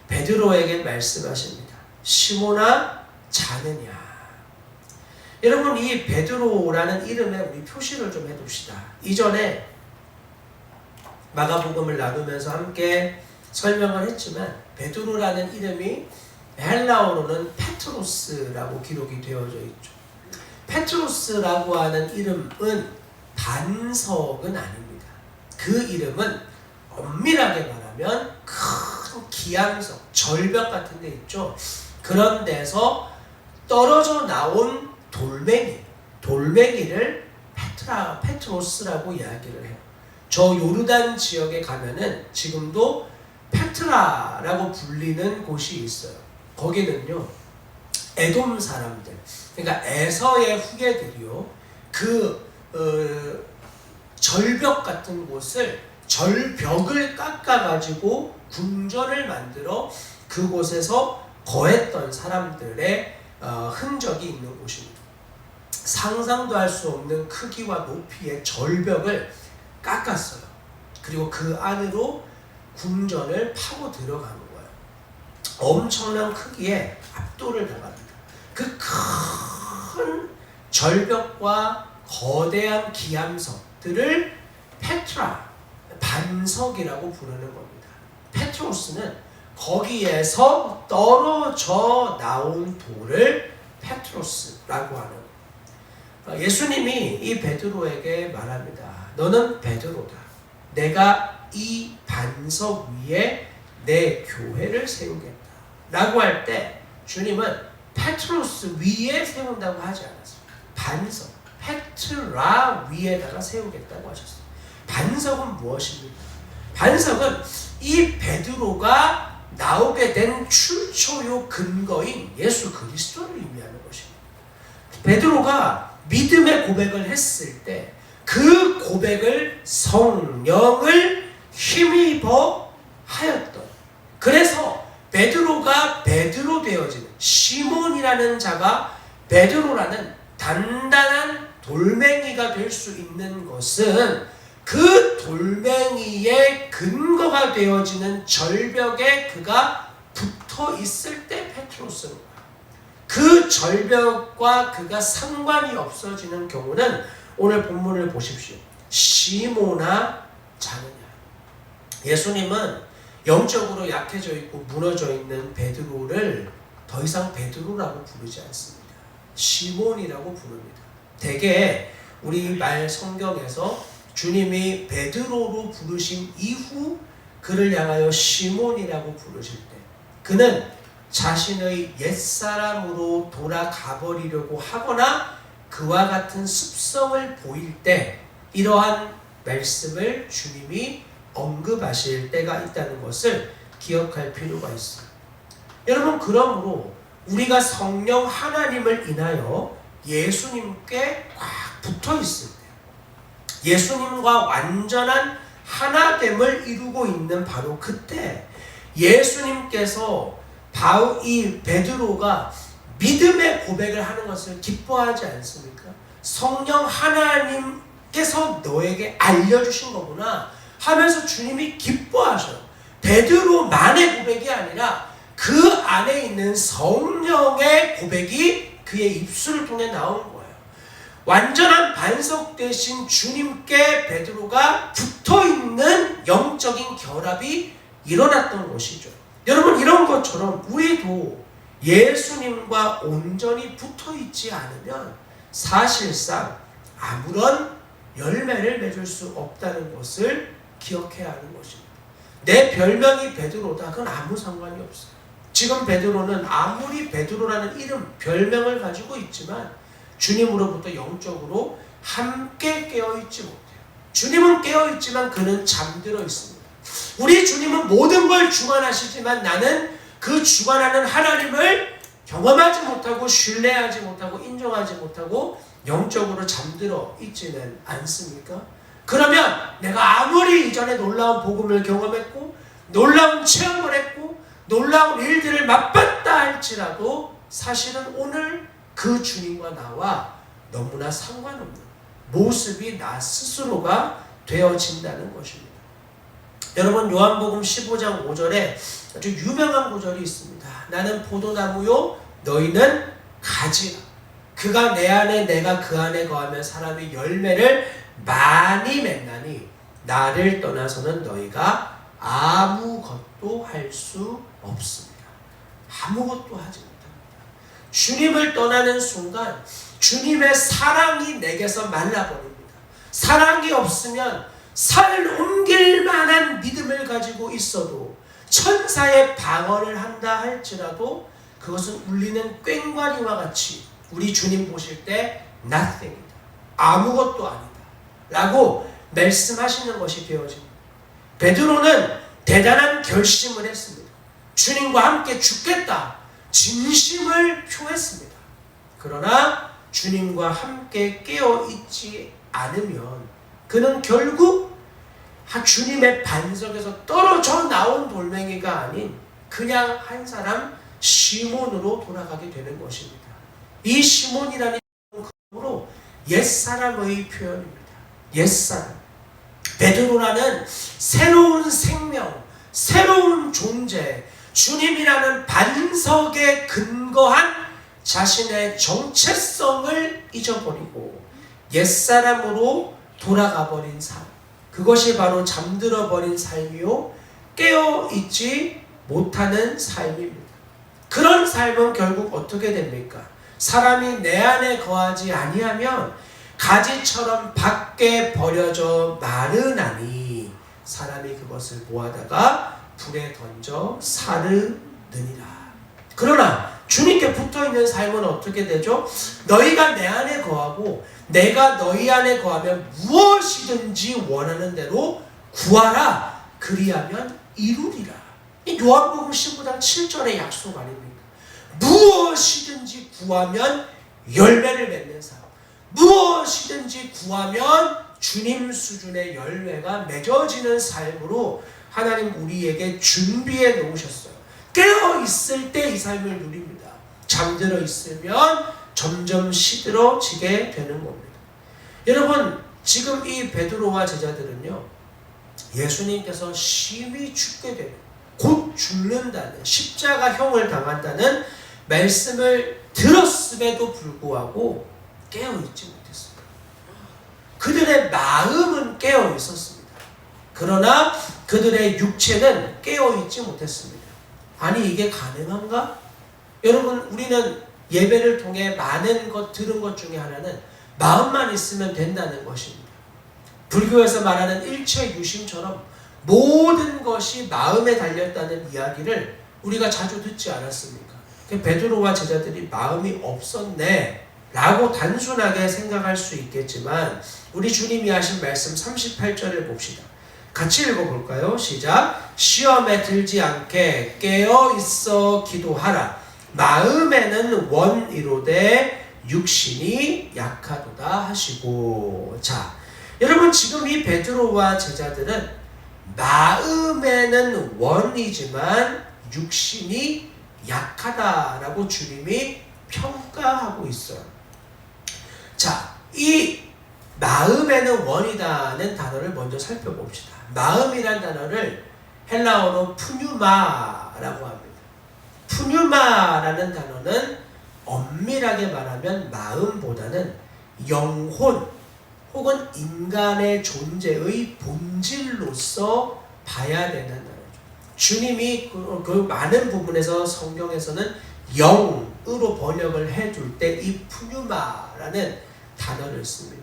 S1: 베드로에게 말씀하십니다. 시몬아 자느냐. 여러분, 이 베드로라는 이름에 우리 표시를 좀 해둡시다. 이전에 마가복음을 나누면서 함께 설명을 했지만 베드로라는 이름이 헬라어로는 페트로스라고 기록이 되어져 있죠. 페트로스라고 하는 이름은 반석은 아닙니다. 그 이름은 엄밀하게 말하면 큰 기암석, 절벽 같은 데 있죠. 그런 데서 떨어져 나온 돌멩이를 페트로스라고 이야기를 해요. 저 요르단 지역에 가면은 지금도 페트라라고 불리는 곳이 있어요. 거기는요, 에돔 사람들, 그러니까 에서의 후계들이요, 절벽 같은 곳을, 절벽을 깎아가지고 궁전을 만들어 그곳에서 거했던 사람들의 흔적이 있는 곳입니다. 상상도 할 수 없는 크기와 높이의 절벽을 깎았어요. 그리고 그 안으로 궁전을 파고 들어가는 거예요. 엄청난 크기에 압도를 당합니다. 그 큰 절벽과 거대한 기암석들을 페트라, 반석이라고 부르는 겁니다. 페트로스는 거기에서 떨어져 나온 돌을 페트로스라고 하는 거예요. 예수님이 이 베드로에게 말합니다. 너는 베드로다. 내가 이 반석 위에 내 교회를 세우겠다. 라고 할 때 주님은 페트로스 위에 세운다고 하지 않았습니다. 반석, 페트라 위에다가 세우겠다고 하셨어요. 반석은 무엇입니까? 반석은 이 베드로가 나오게 된 출처요 근거인 예수 그리스도를 의미하는 것입니다. 베드로가 믿음의 고백을 했을 때 그 고백을 성령을 힘입어 하였던, 그래서 베드로가 베드로 되어지는, 시몬이라는 자가 베드로라는 단단한 돌멩이가 될 수 있는 것은 그 돌멩이의 근거가 되어지는 절벽에 그가 붙어 있을 때 페트로스는 거야. 그 절벽과 그가 상관이 없어지는 경우는 오늘 본문을 보십시오. 시몬아 자느냐. 예수님은 영적으로 약해져 있고 무너져 있는 베드로를 더 이상 베드로라고 부르지 않습니다. 시몬이라고 부릅니다. 대개 우리 말 성경에서 주님이 베드로로 부르신 이후 그를 향하여 시몬이라고 부르실 때 그는 자신의 옛사람으로 돌아가 버리려고 하거나 그와 같은 습성을 보일 때 이러한 말씀을 주님이 언급하실 때가 있다는 것을 기억할 필요가 있어요. 여러분, 그러므로 우리가 성령 하나님을 인하여 예수님께 꽉 붙어 있을 때, 예수님과 완전한 하나됨을 이루고 있는 바로 그때 예수님께서 이 베드로가 믿음의 고백을 하는 것을 기뻐하지 않습니까? 성령 하나님께서 너에게 알려주신 거구나 하면서 주님이 기뻐하셔요. 베드로만의 고백이 아니라 그 안에 있는 성령의 고백이 그의 입술을 통해 나온 거예요. 완전한 반석 되신 주님께 베드로가 붙어있는 영적인 결합이 일어났던 것이죠. 여러분, 이런 것처럼 우리도 예수님과 온전히 붙어있지 않으면 사실상 아무런 열매를 맺을 수 없다는 것을 기억해야 하는 것입니다. 내 별명이 베드로다. 그건 아무 상관이 없어요. 지금 베드로는 아무리 베드로라는 이름, 별명을 가지고 있지만 주님으로부터 영적으로 함께 깨어있지 못해요. 주님은 깨어있지만 그는 잠들어 있습니다. 우리 주님은 모든 걸 주관하시지만 나는 그 주관하는 하나님을 경험하지 못하고 신뢰하지 못하고 인정하지 못하고 영적으로 잠들어 있지는 않습니까? 그러면 내가 아무리 이전에 놀라운 복음을 경험했고 놀라운 체험을 했고 놀라운 일들을 맛봤다 할지라도 사실은 오늘 그 주님과 나와 너무나 상관없는 모습이 나 스스로가 되어진다는 것입니다. 여러분 요한복음 15장 5절에 아주 유명한 구절이 있습니다. 나는 포도나무요 너희는 가지라. 그가 내 안에 내가 그 안에 거하면 사람이 열매를 많이 맺나니 나를 떠나서는 너희가 아무것도 할 수 없습니다. 아무것도 하지 못합니다. 주님을 떠나는 순간 주님의 사랑이 내게서 말라버립니다. 사랑이 없으면 산을 옮길 만한 믿음을 가지고 있어도 천사의 방언을 한다 할지라도 그것은 울리는 꽹과리와 같이 우리 주님 보실 때 nothing이다. 아무것도 아니다. 라고 말씀하시는 것이 되어집니다. 베드로는 대단한 결심을 했습니다. 주님과 함께 죽겠다. 진심을 표했습니다. 그러나 주님과 함께 깨어있지 않으면 그는 결국 주님의 반석에서 떨어져 나온 돌멩이가 아닌 그냥 한 사람 시몬으로 돌아가게 되는 것입니다. 이 시몬이라는 이름으로 옛사람의 표현입니다. 옛사람. 베드로라는 새로운 생명, 새로운 존재, 주님이라는 반석에 근거한 자신의 정체성을 잊어버리고 옛사람으로 돌아가버린 삶. 그것이 바로 잠들어버린 삶이요 깨어있지 못하는 삶입니다. 그런 삶은 결국 어떻게 됩니까? 사람이 내 안에 거하지 아니하면 가지처럼 밖에 버려져 마르나니 사람이 그것을 모아다가 불에 던져 사르느니라. 그러나 주님께 붙어있는 삶은 어떻게 되죠? 너희가 내 안에 거하고 내가 너희 안에 거하면 무엇이든지 원하는 대로 구하라. 그리하면 이루리라. 이 요한복음 15장 7절의 약속 아닙니까? 무엇이든지 구하면 열매를 맺는 사람. 무엇이든지 구하면 주님 수준의 열매가 맺어지는 삶으로 하나님 우리에게 준비해 놓으셨어요. 깨어있을 때 이 삶을 누립니다. 잠들어 있으면 점점 시들어지게 되는 겁니다. 여러분 지금 이 베드로와 제자들은요 예수님께서 심히 죽게 되는 곧 죽는다는 십자가형을 당한다는 말씀을 들었음에도 불구하고 깨어있지 못했습니다. 그들의 마음은 깨어 있었습니다. 그러나 그들의 육체는 깨어있지 못했습니다. 아니 이게 가능한가? 여러분 우리는 예배를 통해 많은 것 들은 것 중에 하나는 마음만 있으면 된다는 것입니다. 불교에서 말하는 일체유심처럼 모든 것이 마음에 달렸다는 이야기를 우리가 자주 듣지 않았습니까? 베드로와 제자들이 마음이 없었네 라고 단순하게 생각할 수 있겠지만 우리 주님이 하신 말씀 38절을 봅시다. 같이 읽어볼까요? 시작. 시험에 들지 않게 깨어있어 기도하라. 마음에는 원이로되 육신이 약하도다 하시고. 자, 여러분 지금 이 베드로와 제자들은 마음에는 원이지만 육신이 약하다라고 주님이 평가하고 있어요. 자, 이 마음에는 원이다는 단어를 먼저 살펴봅시다. 마음이란 단어를 헬라어로 푸뉴마라고 합니다. 푸뉴마라는 단어는 엄밀하게 말하면 마음보다는 영혼 혹은 인간의 존재의 본질로서 봐야 되는 단어죠. 주님이 그 많은 부분에서 성경에서는 영으로 번역을 해줄 때 이 푸뉴마라는 단어를 씁니다.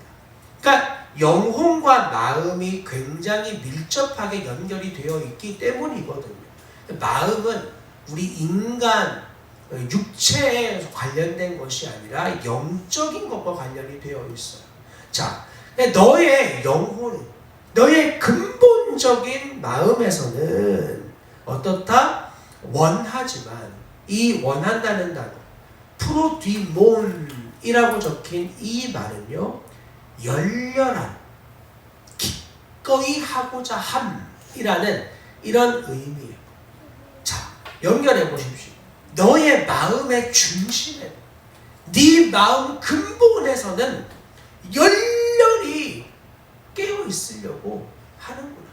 S1: 그러니까 영혼과 마음이 굉장히 밀접하게 연결이 되어 있기 때문이거든요. 마음은 우리 인간 육체에 관련된 것이 아니라 영적인 것과 관련이 되어 있어요. 자, 너의 영혼, 너의 근본적인 마음에서는 어떻다? 원하지만 이 원한다는 단어 프로디몬이라고 적힌 이 말은요 열렬한 기꺼이 하고자 함이라는 이런 의미예요. 자, 연결해 보십시오. 너의 마음의 중심에 네 마음 근본에서는 열렬히 깨어 있으려고 하는구나.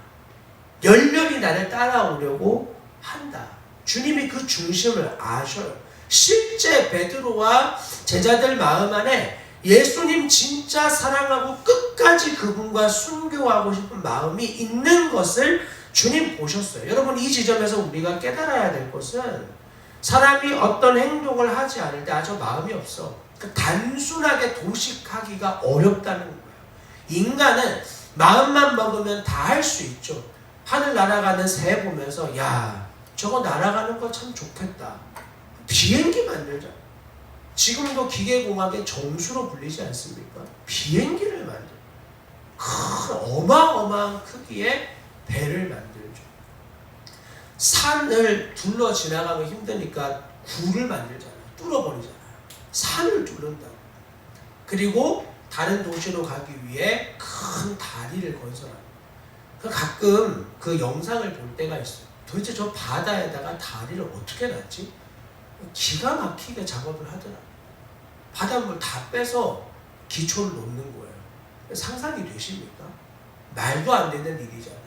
S1: 열렬히 나를 따라오려고 한다. 주님이 그 중심을 아셔요. 실제 베드로와 제자들 마음 안에 예수님 진짜 사랑하고 끝까지 그분과 순교하고 싶은 마음이 있는 것을 주님 보셨어요. 여러분, 이 지점에서 우리가 깨달아야 될 것은 사람이 어떤 행동을 하지 않을 때 저 마음이 없어. 단순하게 도식하기가 어렵다는 거예요. 인간은 마음만 먹으면 다 할 수 있죠. 하늘 날아가는 새 보면서 야, 저거 날아가는 거 참 좋겠다. 비행기 만들자. 지금도 기계공학의 정수로 불리지 않습니까? 비행기를 만들죠. 큰 어마어마한 크기의 배를 만들죠. 산을 둘러 지나가면 힘드니까 굴을 만들잖아요. 뚫어버리잖아요. 산을 뚫는다. 그리고 다른 도시로 가기 위해 큰 다리를 건설합니다. 가끔 그 영상을 볼 때가 있어요. 도대체 저 바다에다가 다리를 어떻게 놨지? 기가 막히게 작업을 하더라고요. 바닷물 다 빼서 기초를 놓는 거예요. 상상이 되십니까? 말도 안 되는 일이잖아요.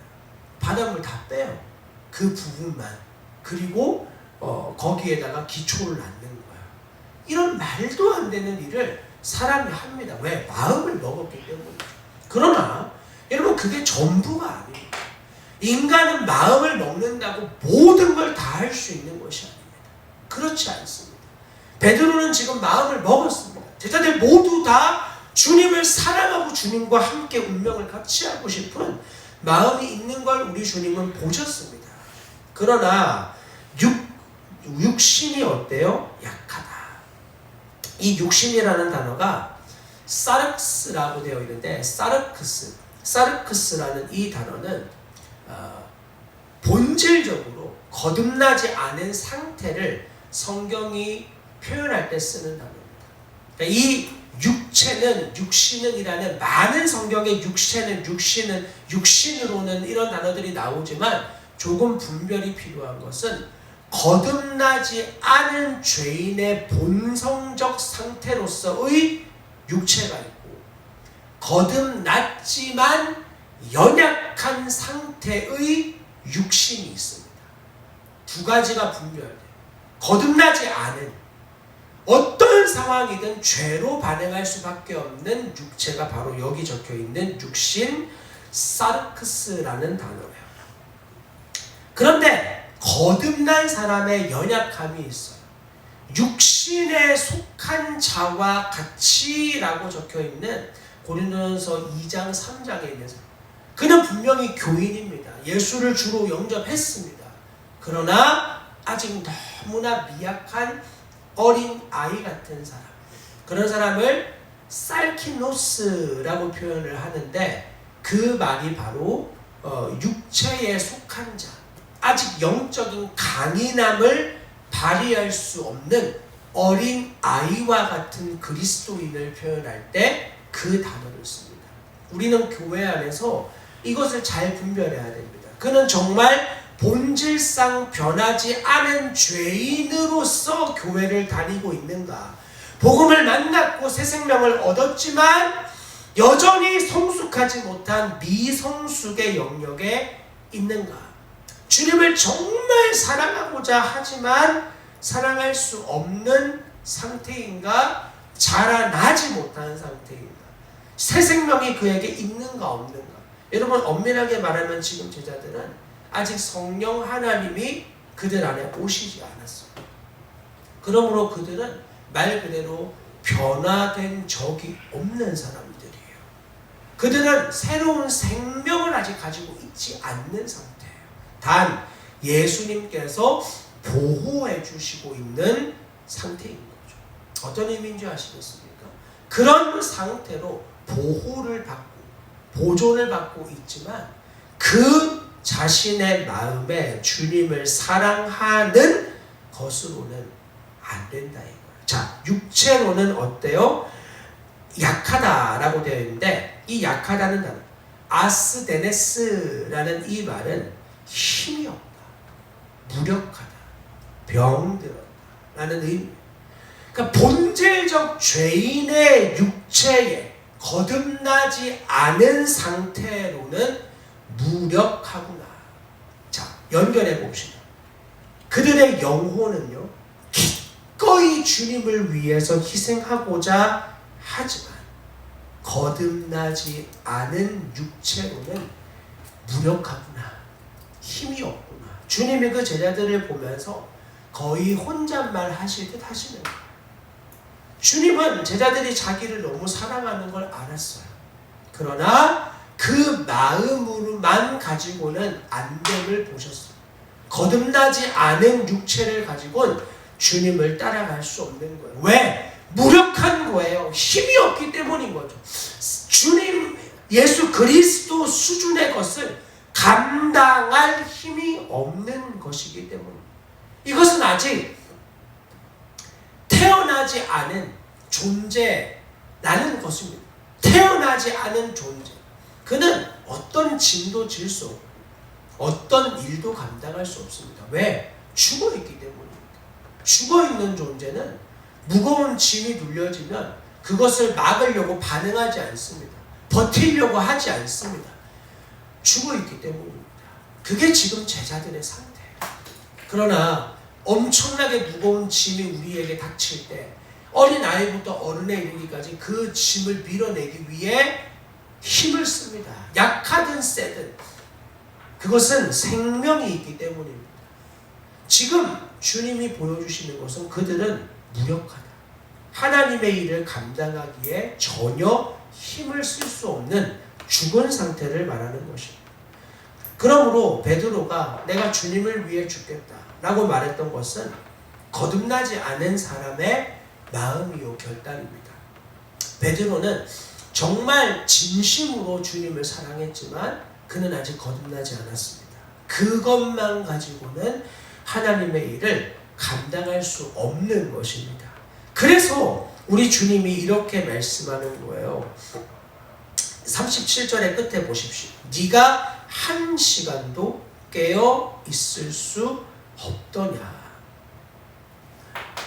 S1: 바닷물 다 빼요. 그 부분만. 그리고 거기에다가 기초를 낳는 거예요. 이런 말도 안 되는 일을 사람이 합니다. 왜? 마음을 먹었기 때문이죠. 그러나 여러분, 그게 전부가 아닙니다. 인간은 마음을 먹는다고 모든 걸 다 할 수 있는 것이 아닙니다. 그렇지 않습니다. 베드로는 지금 마음을 먹었습니다. 제자들 모두 다 주님을 사랑하고 주님과 함께 운명을 같이 하고 싶은 마음이 있는 걸 우리 주님은 보셨습니다. 그러나 육신이 어때요? 약하다. 이 육신이라는 단어가 사르크스라고 되어 있는데, 사르크스라는 이 단어는 본질적으로 거듭나지 않은 상태를 성경이 표현할 때 쓰는 단어입니다. 그러니까 이 육신은 이라는 많은 성경의 육신으로는 이런 단어들이 나오지만 조금 분별이 필요한 것은 거듭나지 않은 죄인의 본성적 상태로서의 육체가 있고 거듭났지만 연약한 상태의 육신이 있습니다. 두 가지가 분별돼요. 거듭나지 않은 어떤 상황이든 죄로 반응할 수밖에 없는 육체가 바로 여기 적혀있는 육신 사르크스라는 단어예요. 그런데 거듭난 사람의 연약함이 있어요. 육신에 속한 자와 같이라고 적혀있는 고린도전서 2장 3장에 있는 사람, 그는 분명히 교인입니다. 예수를 주로 영접했습니다. 그러나 아직 너무나 미약한 어린 아이 같은 사람, 그런 사람을 살키노스라고 표현을 하는데, 그 말이 바로 육체에 속한 자, 아직 영적인 강인함을 발휘할 수 없는 어린 아이와 같은 그리스도인을 표현할 때 그 단어를 씁니다. 우리는 교회 안에서 이것을 잘 분별해야 됩니다. 그는 정말 본질상 변하지 않은 죄인으로서 교회를 다니고 있는가? 복음을 만났고 새 생명을 얻었지만 여전히 성숙하지 못한 미성숙의 영역에 있는가? 주님을 정말 사랑하고자 하지만 사랑할 수 없는 상태인가? 자라나지 못한 상태인가? 새 생명이 그에게 있는가 없는가? 여러분, 엄밀하게 말하면 지금 제자들은 아직 성령 하나님이 그들 안에 오시지 않았어요. 그러므로 그들은 말 그대로 변화된 적이 없는 사람들이에요. 그들은 새로운 생명을 아직 가지고 있지 않는 상태예요. 단 예수님께서 보호해 주시고 있는 상태인 거죠. 어떤 의미인지 아시겠습니까? 그런 상태로 보호를 받고 보존을 받고 있지만 그 자신의 마음에 주님을 사랑하는 것으로는 안 된다 이거예요. 자, 육체로는 어때요? 약하다라고 되어 있는데, 이 약하다는 단어 아스데네스라는 이 말은 힘이 없다, 무력하다, 병들었다 라는 의미. 그러니까 본질적 죄인의 육체에 거듭나지 않은 상태로는 무력하구나, 연결해 봅시다. 그들의 영혼은요, 기꺼이 주님을 위해서 희생하고자 하지만 거듭나지 않은 육체로는 무력하구나, 힘이 없구나. 주님이 그 제자들을 보면서 거의 혼잣말 하실 듯 하시는 거예요. 주님은 제자들이 자기를 너무 사랑하는 걸 알았어요. 그러나 그 마음으로만 가지고는 안 됨을 보셨어요. 거듭나지 않은 육체를 가지고는 주님을 따라갈 수 없는 거예요. 왜? 무력한 거예요. 힘이 없기 때문인 거죠. 주님 예수 그리스도 수준의 것을 감당할 힘이 없는 것이기 때문입니다. 이것은 아직 태어나지 않은 존재라는 것입니다. 태어나지 않은 존재. 그는 어떤 짐도 질 수 없고 어떤 일도 감당할 수 없습니다. 왜? 죽어있기 때문입니다. 죽어있는 존재는 무거운 짐이 눌려지면 그것을 막으려고 반응하지 않습니다. 버티려고 하지 않습니다. 죽어있기 때문입니다. 그게 지금 제자들의 상태예요. 그러나 엄청나게 무거운 짐이 우리에게 닥칠 때 어린아이부터 어른에 이르기까지 그 짐을 밀어내기 위해 힘을 씁니다. 약하든 세든 그것은 생명이 있기 때문입니다. 지금 주님이 보여주시는 것은 그들은 무력하다. 하나님의 일을 감당하기에 전혀 힘을 쓸 수 없는 죽은 상태를 말하는 것입니다. 그러므로 베드로가 내가 주님을 위해 죽겠다 라고 말했던 것은 거듭나지 않은 사람의 마음이요 결단입니다. 베드로는 정말 진심으로 주님을 사랑했지만 그는 아직 거듭나지 않았습니다. 그것만 가지고는 하나님의 일을 감당할 수 없는 것입니다. 그래서 우리 주님이 이렇게 말씀하는 거예요. 37절의 끝에 보십시오. 네가 한 시간도 깨어 있을 수 없더냐.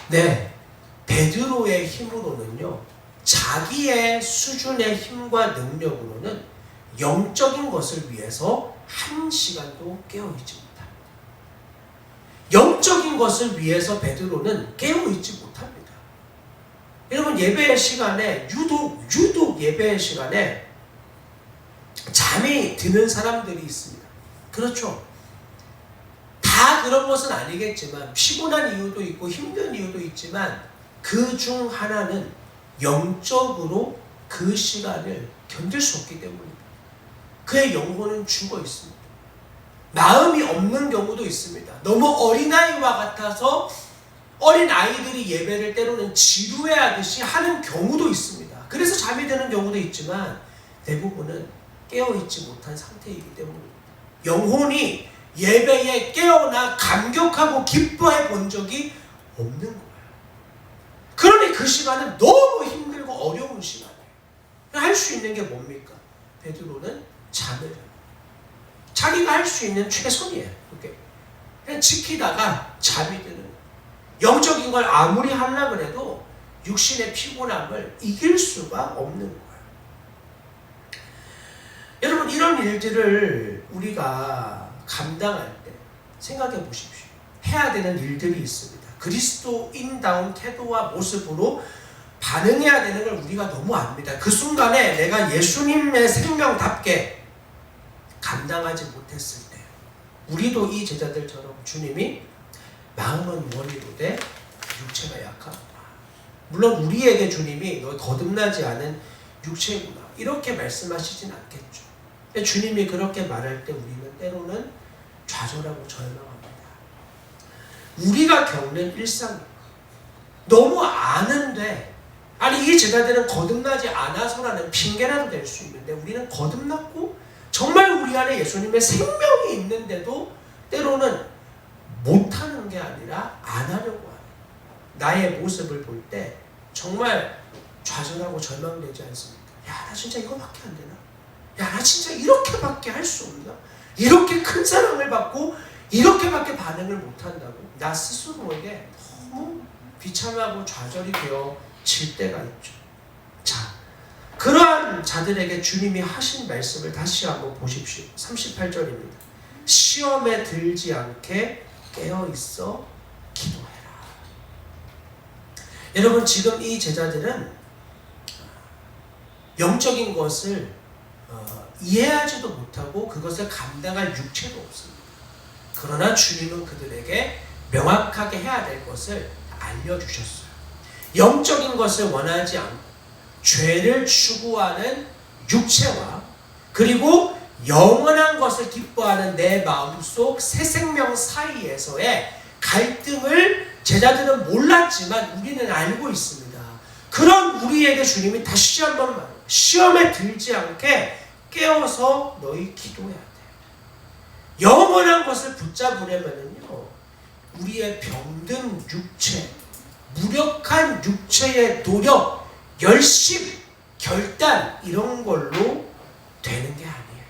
S1: 네, 베드로의 힘으로는요, 자기의 수준의 힘과 능력으로는 영적인 것을 위해서 한 시간도 깨어있지 못합니다. 영적인 것을 위해서 베드로는 깨어있지 못합니다. 여러분, 예배의 시간에 유독 예배의 시간에 잠이 드는 사람들이 있습니다. 그렇죠? 다 그런 것은 아니겠지만 피곤한 이유도 있고 힘든 이유도 있지만 그 중 하나는 영적으로 그 시간을 견딜 수 없기 때문입니다. 그의 영혼은 죽어 있습니다. 마음이 없는 경우도 있습니다. 너무 어린아이와 같아서 어린아이들이 예배를 때로는 지루해하듯이 하는 경우도 있습니다. 그래서 잠이 드는 경우도 있지만 대부분은 깨어있지 못한 상태이기 때문입니다. 영혼이 예배에 깨어나 감격하고 기뻐해 본 적이 없는 거예요. 그러니 그 시간은 너무 힘들고 어려운 시간이에요. 할 수 있는 게 뭡니까? 베드로는 잠을 자요. 자기가 할 수 있는 최선이에요. 그게. 그냥 지키다가 잠이 드는 거예요. 영적인 걸 아무리 하려고 해도 육신의 피곤함을 이길 수가 없는 거예요. 여러분, 이런 일들을 우리가 감당할 때 생각해 보십시오. 해야 되는 일들이 있습니다. 그리스도인다운 태도와 모습으로 반응해야 되는 걸 우리가 너무 압니다. 그 순간에 내가 예수님의 생명답게 감당하지 못했을 때 우리도 이 제자들처럼 주님이 마음은 원이로되 육체가 약하구나. 물론 우리에게 주님이 너 거듭나지 않은 육체구나 이렇게 말씀하시진 않겠죠. 주님이 그렇게 말할 때 우리는 때로는 좌절하고 절망합니다. 우리가 겪는 일상 너무 아는데 아니 이 제자들은 거듭나지 않아서라는 핑계라도 될 수 있는데 우리는 거듭났고 정말 우리 안에 예수님의 생명이 있는데도 때로는 못하는 게 아니라 안 하려고 하는 나의 모습을 볼 때 정말 좌절하고 절망되지 않습니까? 야, 나 진짜 이거밖에 안 되나? 야, 나 진짜 이렇게밖에 할 수 없나? 이렇게 큰 사랑을 받고 이렇게밖에 반응을 못한다고? 나 스스로에게 너무 비참하고 좌절이 되어질 때가 있죠. 자, 그러한 자들에게 주님이 하신 말씀을 다시 한번 보십시오. 38절입니다. 시험에 들지 않게 깨어 있어 기도해라. 여러분, 지금 이 제자들은 영적인 것을 이해하지도 못하고 그것을 감당할 육체도 없습니다. 그러나 주님은 그들에게 명확하게 해야 될 것을 알려주셨어요. 영적인 것을 원하지 않고 죄를 추구하는 육체와 그리고 영원한 것을 기뻐하는 내 마음속 새 생명 사이에서의 갈등을 제자들은 몰랐지만 우리는 알고 있습니다. 그런 우리에게 주님이 다시 한번 말해요. 시험에 들지 않게 깨어서 너희 기도해야 돼. 영원한 것을 붙잡으려면요, 우리의 병든 육체, 무력한 육체의 노력, 열심, 결단 이런 걸로 되는 게 아니에요.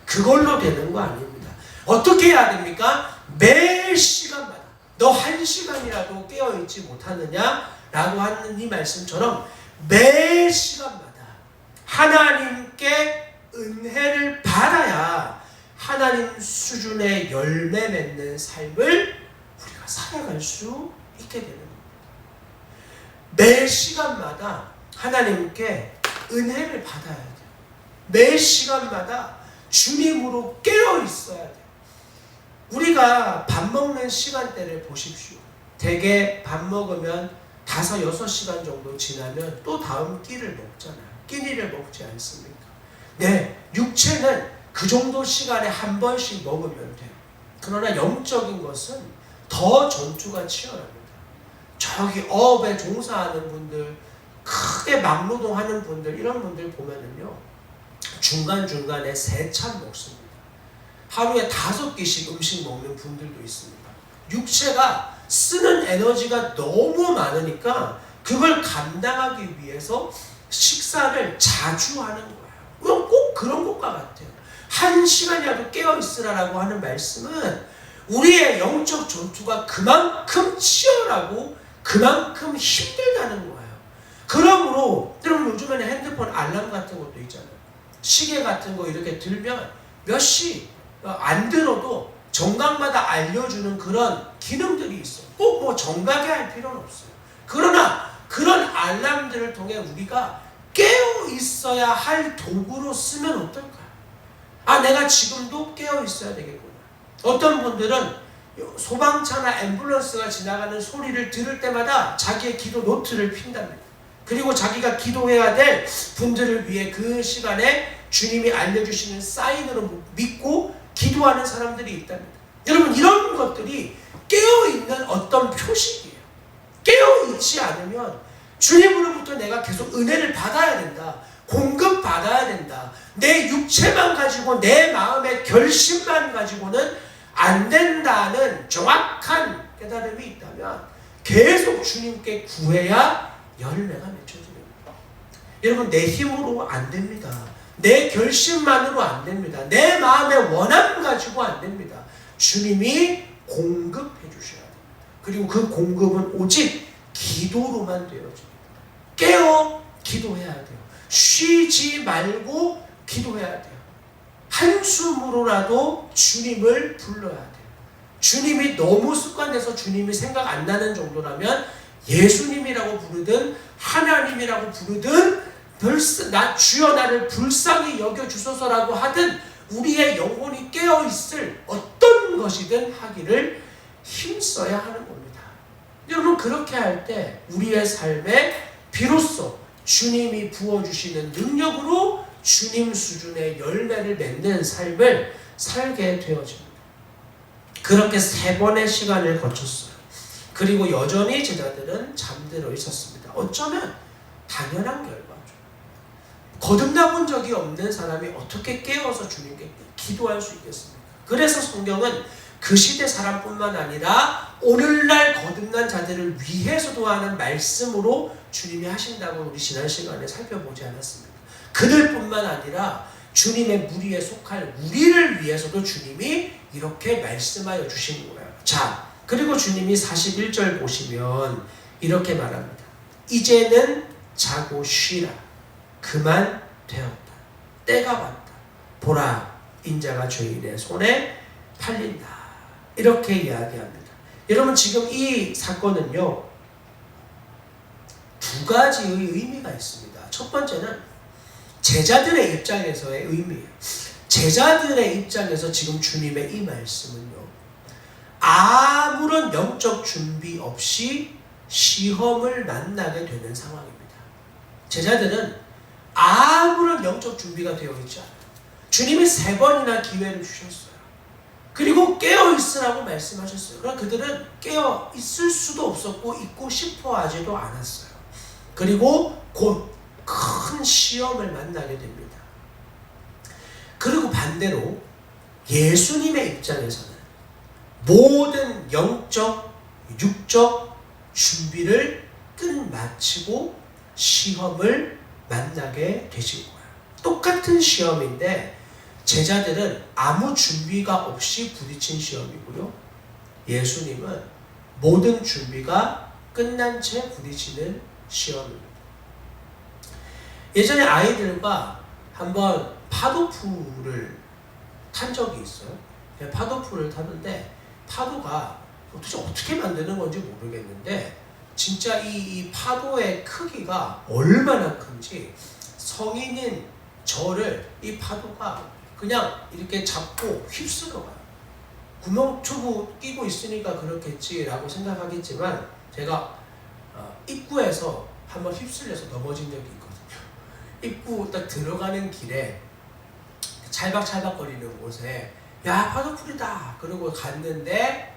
S1: 그걸로 되는 거 아닙니다. 어떻게 해야 됩니까? 매 시간마다 너 1시간이라도 깨어있지 못하느냐? 라고 하는 이 말씀처럼 매 시간마다 하나님께 은혜를 받아야 하나님 수준의 열매 맺는 삶을 우리가 살아갈 수 있게 되는 겁니다. 매 시간마다 하나님께 은혜를 받아야 돼요. 매 시간마다 주님으로 깨어 있어야 돼요. 우리가 밥 먹는 시간대를 보십시오. 대개 밥 먹으면 5-6시간 정도 지나면 또 다음 끼를 먹잖아요. 끼니를 먹지 않습니까? 네, 육체는 그 정도 시간에 한 번씩 먹으면 돼요. 그러나 영적인 것은 더 전투가 치열합니다. 저기 어업에 종사하는 분들, 크게 막노동하는 분들, 이런 분들 보면은요, 중간중간에 3찬 먹습니다. 하루에 5끼씩 음식 먹는 분들도 있습니다. 육체가 쓰는 에너지가 너무 많으니까 그걸 감당하기 위해서 식사를 자주 하는 거예요. 그럼 꼭 그런 것과 같아요. 1시간이라도 깨어있으라라고 하는 말씀은 우리의 영적 전투가 그만큼 치열하고 그만큼 힘들다는 거예요. 그러므로 여러분, 요즘에는 핸드폰 알람 같은 것도 있잖아요. 시계 같은 거 이렇게 들면 몇 시 안 들어도 정각마다 알려주는 그런 기능들이 있어요. 꼭 뭐 정각에 할 필요는 없어요. 그러나 그런 알람들을 통해 우리가 깨어 있어야 할 도구로 쓰면 어떨까요? 아, 내가 지금도 깨어 있어야 되겠구나. 어떤 분들은 소방차나 앰뷸런스가 지나가는 소리를 들을 때마다 자기의 기도 노트를 핀답니다. 그리고 자기가 기도해야 될 분들을 위해 그 시간에 주님이 알려주시는 사인으로 믿고 기도하는 사람들이 있답니다. 여러분, 이런 것들이 깨어있는 어떤 표식이에요. 깨어있지 않으면 주님으로부터 내가 계속 은혜를 받아야 된다. 공급받아야 된다. 내 육체만 가지고 내 마음의 결심만 가지고는 안 된다는 정확한 깨달음이 있다면 계속 주님께 구해야 열매가 맺혀집니다. 여러분, 내 힘으로 안 됩니다. 내 결심만으로 안 됩니다. 내 마음의 원함 가지고 안 됩니다. 주님이 공급해 주셔야 됩니다. 그리고 그 공급은 오직 기도로만 되어집니다. 깨어 기도해야 돼요. 쉬지 말고 기도해야 돼요. 한숨으로라도 주님을 불러야 돼요. 주님이 너무 습관돼서 주님이 생각 안 나는 정도라면 예수님이라고 부르든 하나님이라고 부르든 주여 나를 불쌍히 여겨주소서라고 하든 우리의 영혼이 깨어있을 어떤 것이든 하기를 힘써야 하는 겁니다. 여러분, 그렇게 할 때 우리의 삶에 비로소 주님이 부어주시는 능력으로 주님 수준의 열매를 맺는 삶을 살게 되어집니다. 그렇게 3번의 시간을 거쳤어요. 그리고 여전히 제자들은 잠들어 있었습니다. 어쩌면 당연한 결과죠. 거듭나 본 적이 없는 사람이 어떻게 깨어서 주님께 기도할 수 있겠습니까? 그래서 성경은 그 시대 사람뿐만 아니라 오늘날 거듭난 자들을 위해서도 하는 말씀으로 주님이 하신다고 우리 지난 시간에 살펴보지 않았습니까? 그들뿐만 아니라 주님의 무리에 속할 우리를 위해서도 주님이 이렇게 말씀하여 주신 거예요. 자, 그리고 주님이 41절 보시면 이렇게 말합니다. 이제는 자고 쉬라. 그만 되었다. 때가 왔다. 보라, 인자가 죄인의 손에 팔린다. 이렇게 이야기합니다. 여러분 지금 이 사건은요, 두 가지의 의미가 있습니다. 첫 번째는 제자들의 입장에서의 의미예요. 제자들의 입장에서 지금 주님의 이 말씀은요, 아무런 영적 준비 없이 시험을 만나게 되는 상황입니다. 제자들은 아무런 영적 준비가 되어 있지 않아요. 주님이 3번이나 기회를 주셨어요. 그리고 깨어있으라고 말씀하셨어요. 그러나 그들은 깨어있을 수도 없었고 있고 싶어 하지도 않았어요. 그리고 곧 큰 시험을 만나게 됩니다. 그리고 반대로 예수님의 입장에서는 모든 영적, 육적 준비를 끝마치고 시험을 만나게 되신 거예요. 똑같은 시험인데 제자들은 아무 준비가 없이 부딪힌 시험이고요, 예수님은 모든 준비가 끝난 채 부딪히는 시험입니다. 예전에 아이들과 한번 파도풀을 탄 적이 있어요. 파도풀을 타는데 파도가 도대체 어떻게 만드는 건지 모르겠는데 진짜 이 파도의 크기가 얼마나 큰지 성인인 저를 이 파도가 그냥 이렇게 잡고 휩쓸어가요. 구명초보 끼고 있으니까 그렇겠지라고 생각하겠지만 제가 입구에서 한번 휩쓸려서 넘어진 적이 있거든요. 입구 딱 들어가는 길에 찰박찰박거리는 곳에 야 파도풀이다 그러고 갔는데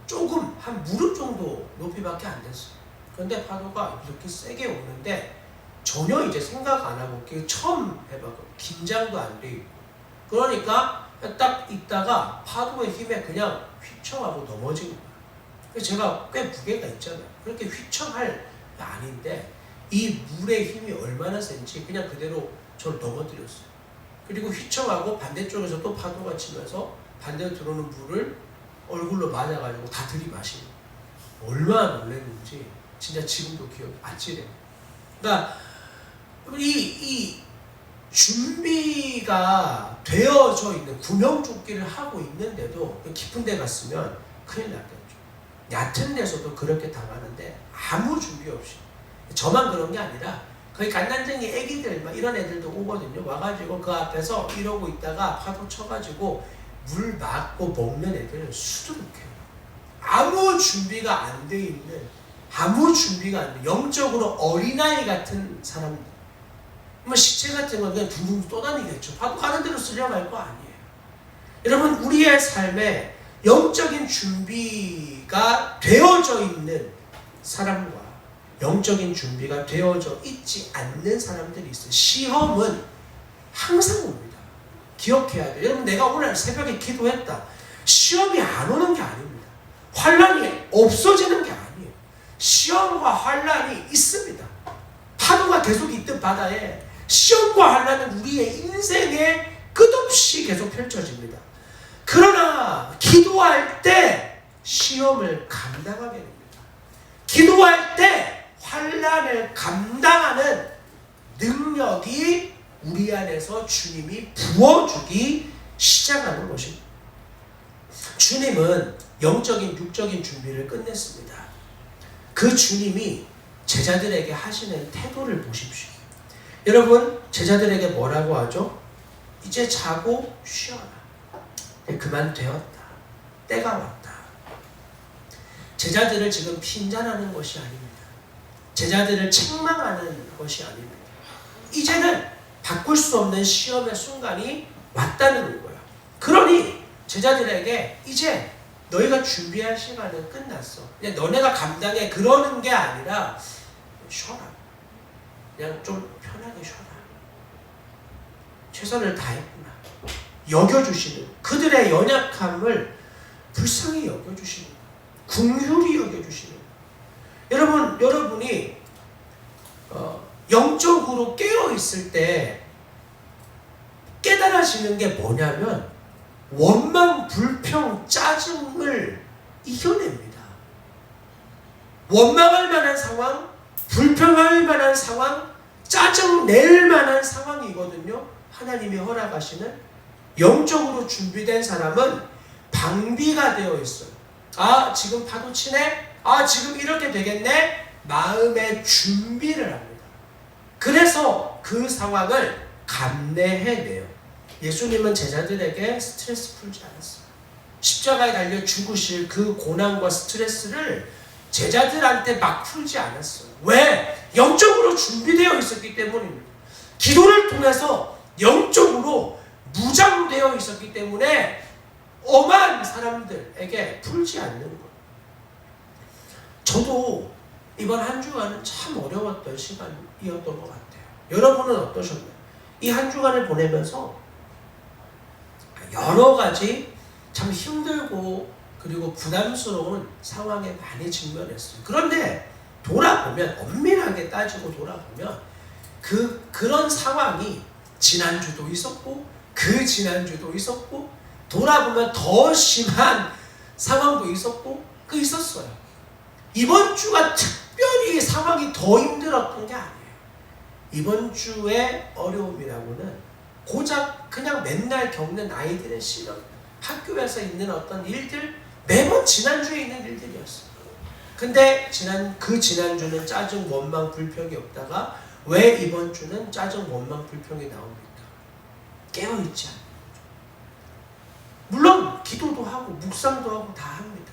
S1: 조금 한 무릎 정도 높이밖에 안 됐어요. 그런데 파도가 이렇게 세게 오는데 전혀 이제 생각 안 하고 처음 해봤고 긴장도 안 돼 있고 그러니까 딱 있다가 파도의 힘에 그냥 휘청하고 넘어진 거예요. 그래서 제가 꽤 무게가 있잖아요. 그렇게 휘청할 아닌데 이 물의 힘이 얼마나 센지 그냥 그대로 저를 넘어뜨렸어요. 그리고 휘청하고 반대쪽에서 또 파도가 치면서 반대로 들어오는 물을 얼굴로 맞아가지고 다 들이마시는 거예요. 얼마나 놀랐는지 진짜 지금도 기억이 아찔해요. 그러니까 이 준비가 되어져 있는 구명조끼를 하고 있는데도 깊은 데 갔으면 큰일 났겠죠. 얕은 데서도 그렇게 당하는데 아무 준비 없이 저만 그런 게 아니라 거의 갓난쟁이 애기들 막 이런 애들도 오거든요. 와가지고 그 앞에서 이러고 있다가 파도 쳐가지고 물 맞고 먹는 애들은 수두룩해요. 아무 준비가 안 돼 있는, 아무 준비가 안 돼, 영적으로 어린아이 같은 사람들. 뭐 시체 같은 건 그냥 둥둥 떠다니겠죠. 파도 가는 대로 쓸려갈 거 아니에요. 여러분 우리의 삶에 영적인 준비가 되어져 있는 사람과 영적인 준비가 되어져 있지 않는 사람들이 있어요. 시험은 항상 옵니다. 기억해야 돼요. 여러분 내가 오늘 새벽에 기도했다. 시험이 안 오는 게 아닙니다. 환난이 없어지는 게 아니에요. 시험과 환난이 있습니다. 파도가 계속 있던 바다에 시험과 환난은 우리의 인생에 끝없이 계속 펼쳐집니다. 그러나 기도할 때 시험을 감당하게 됩니다. 기도할 때 환난을 감당하는 능력이 우리 안에서 주님이 부어주기 시작하는 것입니다. 주님은 영적인 육적인 준비를 끝냈습니다. 그 주님이 제자들에게 하시는 태도를 보십시오. 여러분 제자들에게 뭐라고 하죠? 이제 자고 쉬어라. 그만 되었다. 때가 왔다. 제자들을 지금 핀잔하는 것이 아닙니다. 제자들을 책망하는 것이 아닙니다. 이제는 바꿀 수 없는 시험의 순간이 왔다는 거예요. 그러니 제자들에게 이제 너희가 준비할 시간은 끝났어. 그냥 너네가 감당해 그러는 게 아니라 쉬어라. 그냥 좀 편하게 쉬어라. 최선을 다했구나. 여겨주시는 그들의 연약함을 불쌍히 여겨주시는 긍휼히 여겨주시는 여러분이 영적으로 깨어있을 때 깨달아지는 게 뭐냐면 원망, 불평, 짜증을 이겨냅니다. 원망할 만한 상황, 불평할 만한 상황, 짜증 낼 만한 상황이거든요. 하나님이 허락하시는 영적으로 준비된 사람은 방비가 되어 있어요. 지금 파도 치네? 지금 이렇게 되겠네? 마음의 준비를 합니다. 그래서 그 상황을 감내해내요. 예수님은 제자들에게 스트레스 풀지 않았어요. 십자가에 달려 죽으실 그 고난과 스트레스를 제자들한테 막 풀지 않았어요. 왜? 영적으로 준비되어 있었기 때문입니다. 기도를 통해서 영적으로 무장되어 있었기 때문에 엄한 사람들에게 풀지 않는 거예요. 저도 이번 한 주간은 참 어려웠던 시간이었던 것 같아요. 여러분은 어떠셨나요? 이 한 주간을 보내면서 여러 가지 참 힘들고 그리고 부담스러운 상황에 많이 직면했어요. 그런데 돌아보면, 엄밀하게 따지고 돌아보면 그런 상황이 지난주도 있었고 그 지난주도 있었고 돌아보면 더 심한 상황도 있었어요. 이번 주가 특별히 상황이 더 힘들었던 게 아니에요. 이번 주의 어려움이라고는 고작 그냥 맨날 겪는 아이들의 시련, 학교에서 있는 어떤 일들, 매번 지난주에 있는 일들이었어요. 근데 그 지난주는 짜증, 원망, 불평이 없다가 왜 이번 주는 짜증, 원망, 불평이 나옵니까? 깨어있지 않는 거죠. 물론 기도도 하고 묵상도 하고 다 합니다.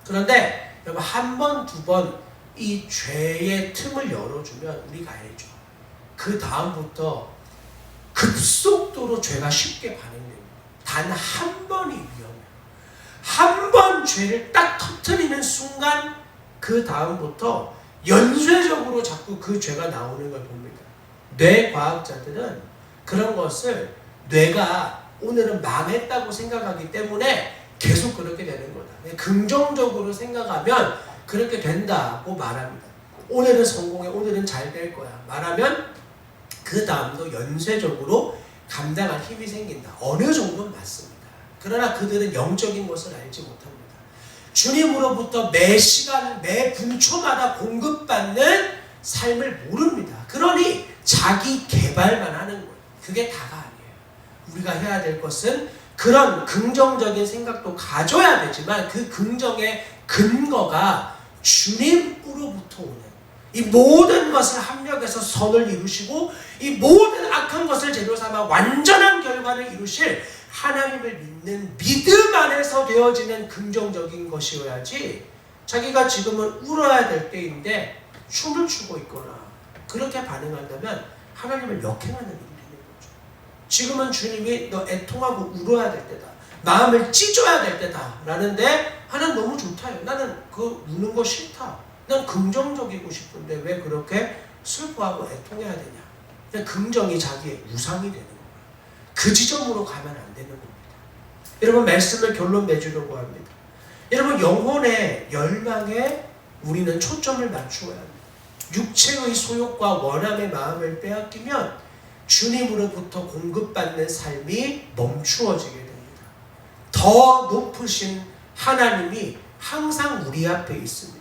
S1: 그런데 여러분, 한 번, 두 번 이 죄의 틈을 열어주면 우리가 알죠. 그 다음부터 급속도로 죄가 쉽게 반응됩니다. 단 한 번이 위험해요. 한 번 죄를 딱 터뜨리는 순간 그 다음부터 연쇄적으로 자꾸 그 죄가 나오는 걸 봅니다. 뇌과학자들은 그런 것을 뇌가 오늘은 망했다고 생각하기 때문에 계속 그렇게 되는 거다. 긍정적으로 생각하면 그렇게 된다고 말합니다. 오늘은 성공해, 오늘은 잘 될 거야 말하면 그 다음도 연쇄적으로 감당할 힘이 생긴다. 어느 정도는 맞습니다. 그러나 그들은 영적인 것을 알지 못합니다. 주님으로부터 매 시간, 매 분초마다 공급받는 삶을 모릅니다. 그러니 자기 개발만 하는 거예요. 그게 다가 아니에요. 우리가 해야 될 것은 그런 긍정적인 생각도 가져야 되지만 그 긍정의 근거가 주님으로부터 오는, 이 모든 것을 합력해서 선을 이루시고 이 모든 악한 것을 재료 삼아 완전한 결과를 이루실 하나님을 믿는 믿음 안에서 되어지는 긍정적인 것이어야지, 자기가 지금은 울어야 될 때인데 춤을 추고 있거나 그렇게 반응한다면 하나님을 역행하는 일이 되는 거죠. 지금은 주님이 너 애통하고 울어야 될 때다, 마음을 찢어야 될 때다 라는데 하나님 너무 좋다요. 나는 그 우는 거 싫다. 난 긍정적이고 싶은데 왜 그렇게 슬퍼하고 애통해야 되냐. 그냥 긍정이 자기의 우상이 되는 거예요. 그 지점으로 가면 안 되는 겁니다. 여러분, 말씀을 결론 맺으려고 합니다. 여러분, 영혼의 열망에 우리는 초점을 맞추어야 합니다. 육체의 소욕과 원함의 마음을 빼앗기면 주님으로부터 공급받는 삶이 멈추어지게 됩니다. 더 높으신 하나님이 항상 우리 앞에 있습니다.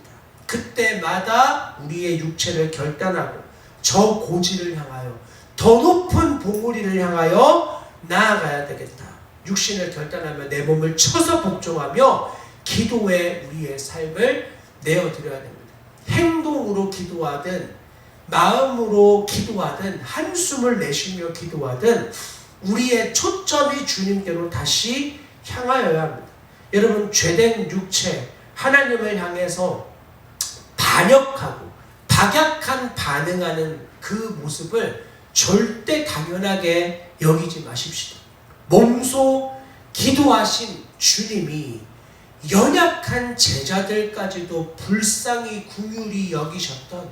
S1: 그때마다 우리의 육체를 결단하고 저 고지를 향하여, 더 높은 봉우리를 향하여 나아가야 되겠다. 육신을 결단하며 내 몸을 쳐서 복종하며 기도에 우리의 삶을 내어드려야 됩니다. 행동으로 기도하든 마음으로 기도하든 한숨을 내쉬며 기도하든 우리의 초점이 주님께로 다시 향하여야 합니다. 여러분, 죄된 육체, 하나님을 향해서 반역하고 박약한 반응하는 그 모습을 절대 당연하게 여기지 마십시오. 몸소 기도하신 주님이 연약한 제자들까지도 불쌍히 긍휼히 여기셨던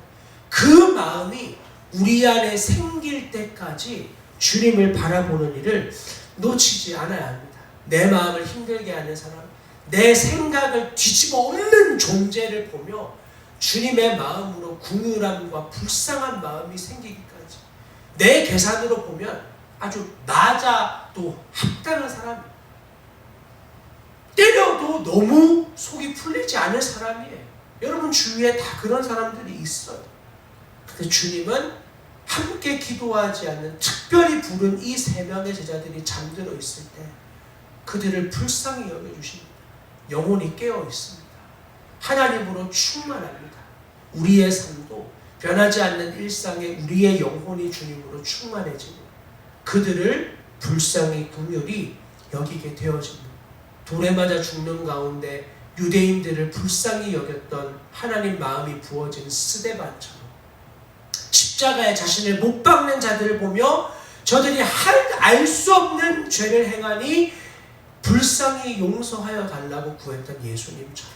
S1: 그 마음이 우리 안에 생길 때까지 주님을 바라보는 일을 놓치지 않아야 합니다. 내 마음을 힘들게 하는 사람, 내 생각을 뒤집어 엎는 존재를 보며 주님의 마음으로 긍휼함과 불쌍한 마음이 생기기까지, 내 계산으로 보면 아주 낮아도 합당한 사람이에요. 때려도 너무 속이 풀리지 않을 사람이에요. 여러분 주위에 다 그런 사람들이 있어요. 근데 주님은 함께 기도하지 않는, 특별히 부른 이 세 명의 제자들이 잠들어 있을 때 그들을 불쌍히 여겨주십니다. 영혼이 깨어 있습니다. 하나님으로 충만합니다. 우리의 삶도 변하지 않는 일상에 우리의 영혼이 주님으로 충만해지고 그들을 불쌍히 긍휼히 여기게 되어집니다. 돌에 맞아 죽는 가운데 유대인들을 불쌍히 여겼던 하나님 마음이 부어진 스데반처럼 십자가에 자신을 못 박는 자들을 보며 저들이 알 수 없는 죄를 행하니 불쌍히 용서하여 달라고 구했던 예수님처럼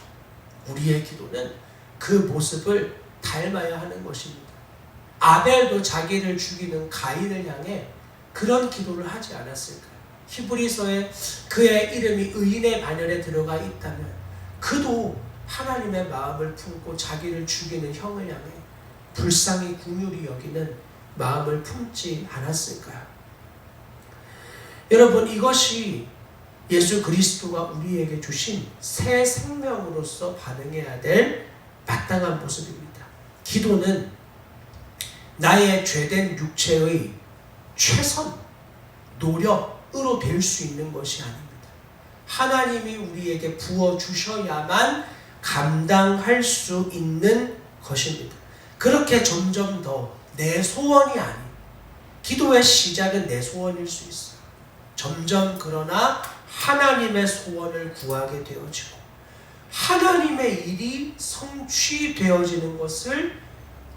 S1: 우리의 기도는 그 모습을 닮아야 하는 것입니다. 아벨도 자기를 죽이는 가인을 향해 그런 기도를 하지 않았을까요? 히브리서에 그의 이름이 의인의 반열에 들어가 있다면 그도 하나님의 마음을 품고 자기를 죽이는 형을 향해 불쌍히 긍휼히 여기는 마음을 품지 않았을까요? 여러분, 이것이 예수 그리스도가 우리에게 주신 새 생명으로서 반응해야 될 마땅한 모습입니다. 기도는 나의 죄된 육체의 최선, 노력으로 될 수 있는 것이 아닙니다. 하나님이 우리에게 부어주셔야만 감당할 수 있는 것입니다. 그렇게 점점 더 내 소원이 아닌, 기도의 시작은 내 소원일 수 있어요. 점점 그러나 하나님의 소원을 구하게 되어지고 하나님의 일이 성취되어지는 것을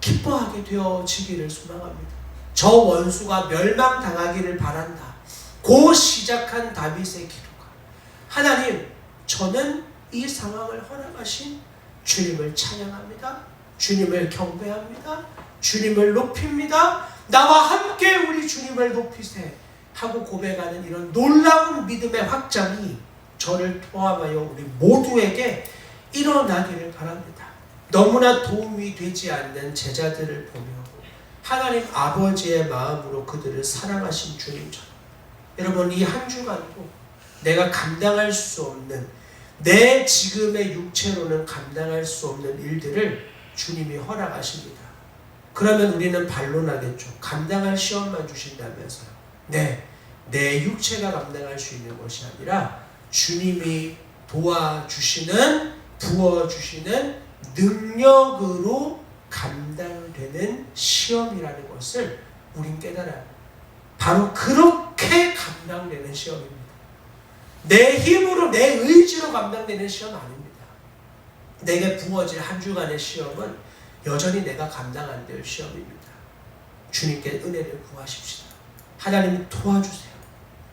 S1: 기뻐하게 되어지기를 소망합니다. 저 원수가 멸망당하기를 바란다. 고 시작한 다윗의 기도가 하나님, 저는 이 상황을 허락하신 주님을 찬양합니다. 주님을 경배합니다. 주님을 높입니다. 나와 함께 우리 주님을 높이세 하고 고백하는 이런 놀라운 믿음의 확장이 저를 포함하여 우리 모두에게 일어나기를 바랍니다. 너무나 도움이 되지 않는 제자들을 보며 하나님 아버지의 마음으로 그들을 사랑하신 주님처럼 여러분, 이 한 주간도 내가 감당할 수 없는, 내 지금의 육체로는 감당할 수 없는 일들을 주님이 허락하십니다. 그러면 우리는 반론하겠죠. 감당할 시험만 주신다면서요. 네, 내 육체가 감당할 수 있는 것이 아니라 주님이 도와주시는, 부어주시는 능력으로 감당되는 시험이라는 것을 우린 깨달아야 합니다. 바로 그렇게 감당되는 시험입니다. 내 힘으로, 내 의지로 감당되는 시험 아닙니다. 내게 부어질 한 주간의 시험은 여전히 내가 감당 안 될 시험입니다. 주님께 은혜를 구하십시다. 하나님 도와주세요.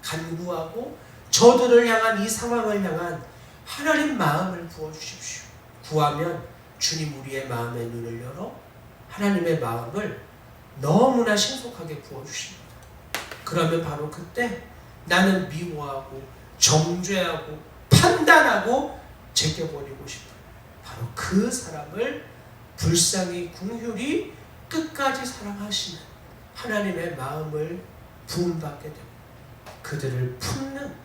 S1: 간구하고 저들을 향한, 이 상황을 향한 하나님 마음을 부어주십시오. 구하면 주님 우리의 마음의 눈을 열어 하나님의 마음을 너무나 신속하게 부어주십니다. 그러면 바로 그때 나는 미워하고 정죄하고 판단하고 제껴버리고 싶어요. 바로 그 사람을 불쌍히 긍휼히 끝까지 사랑하시는 하나님의 마음을 부음받게 됩니다. 그들을 품는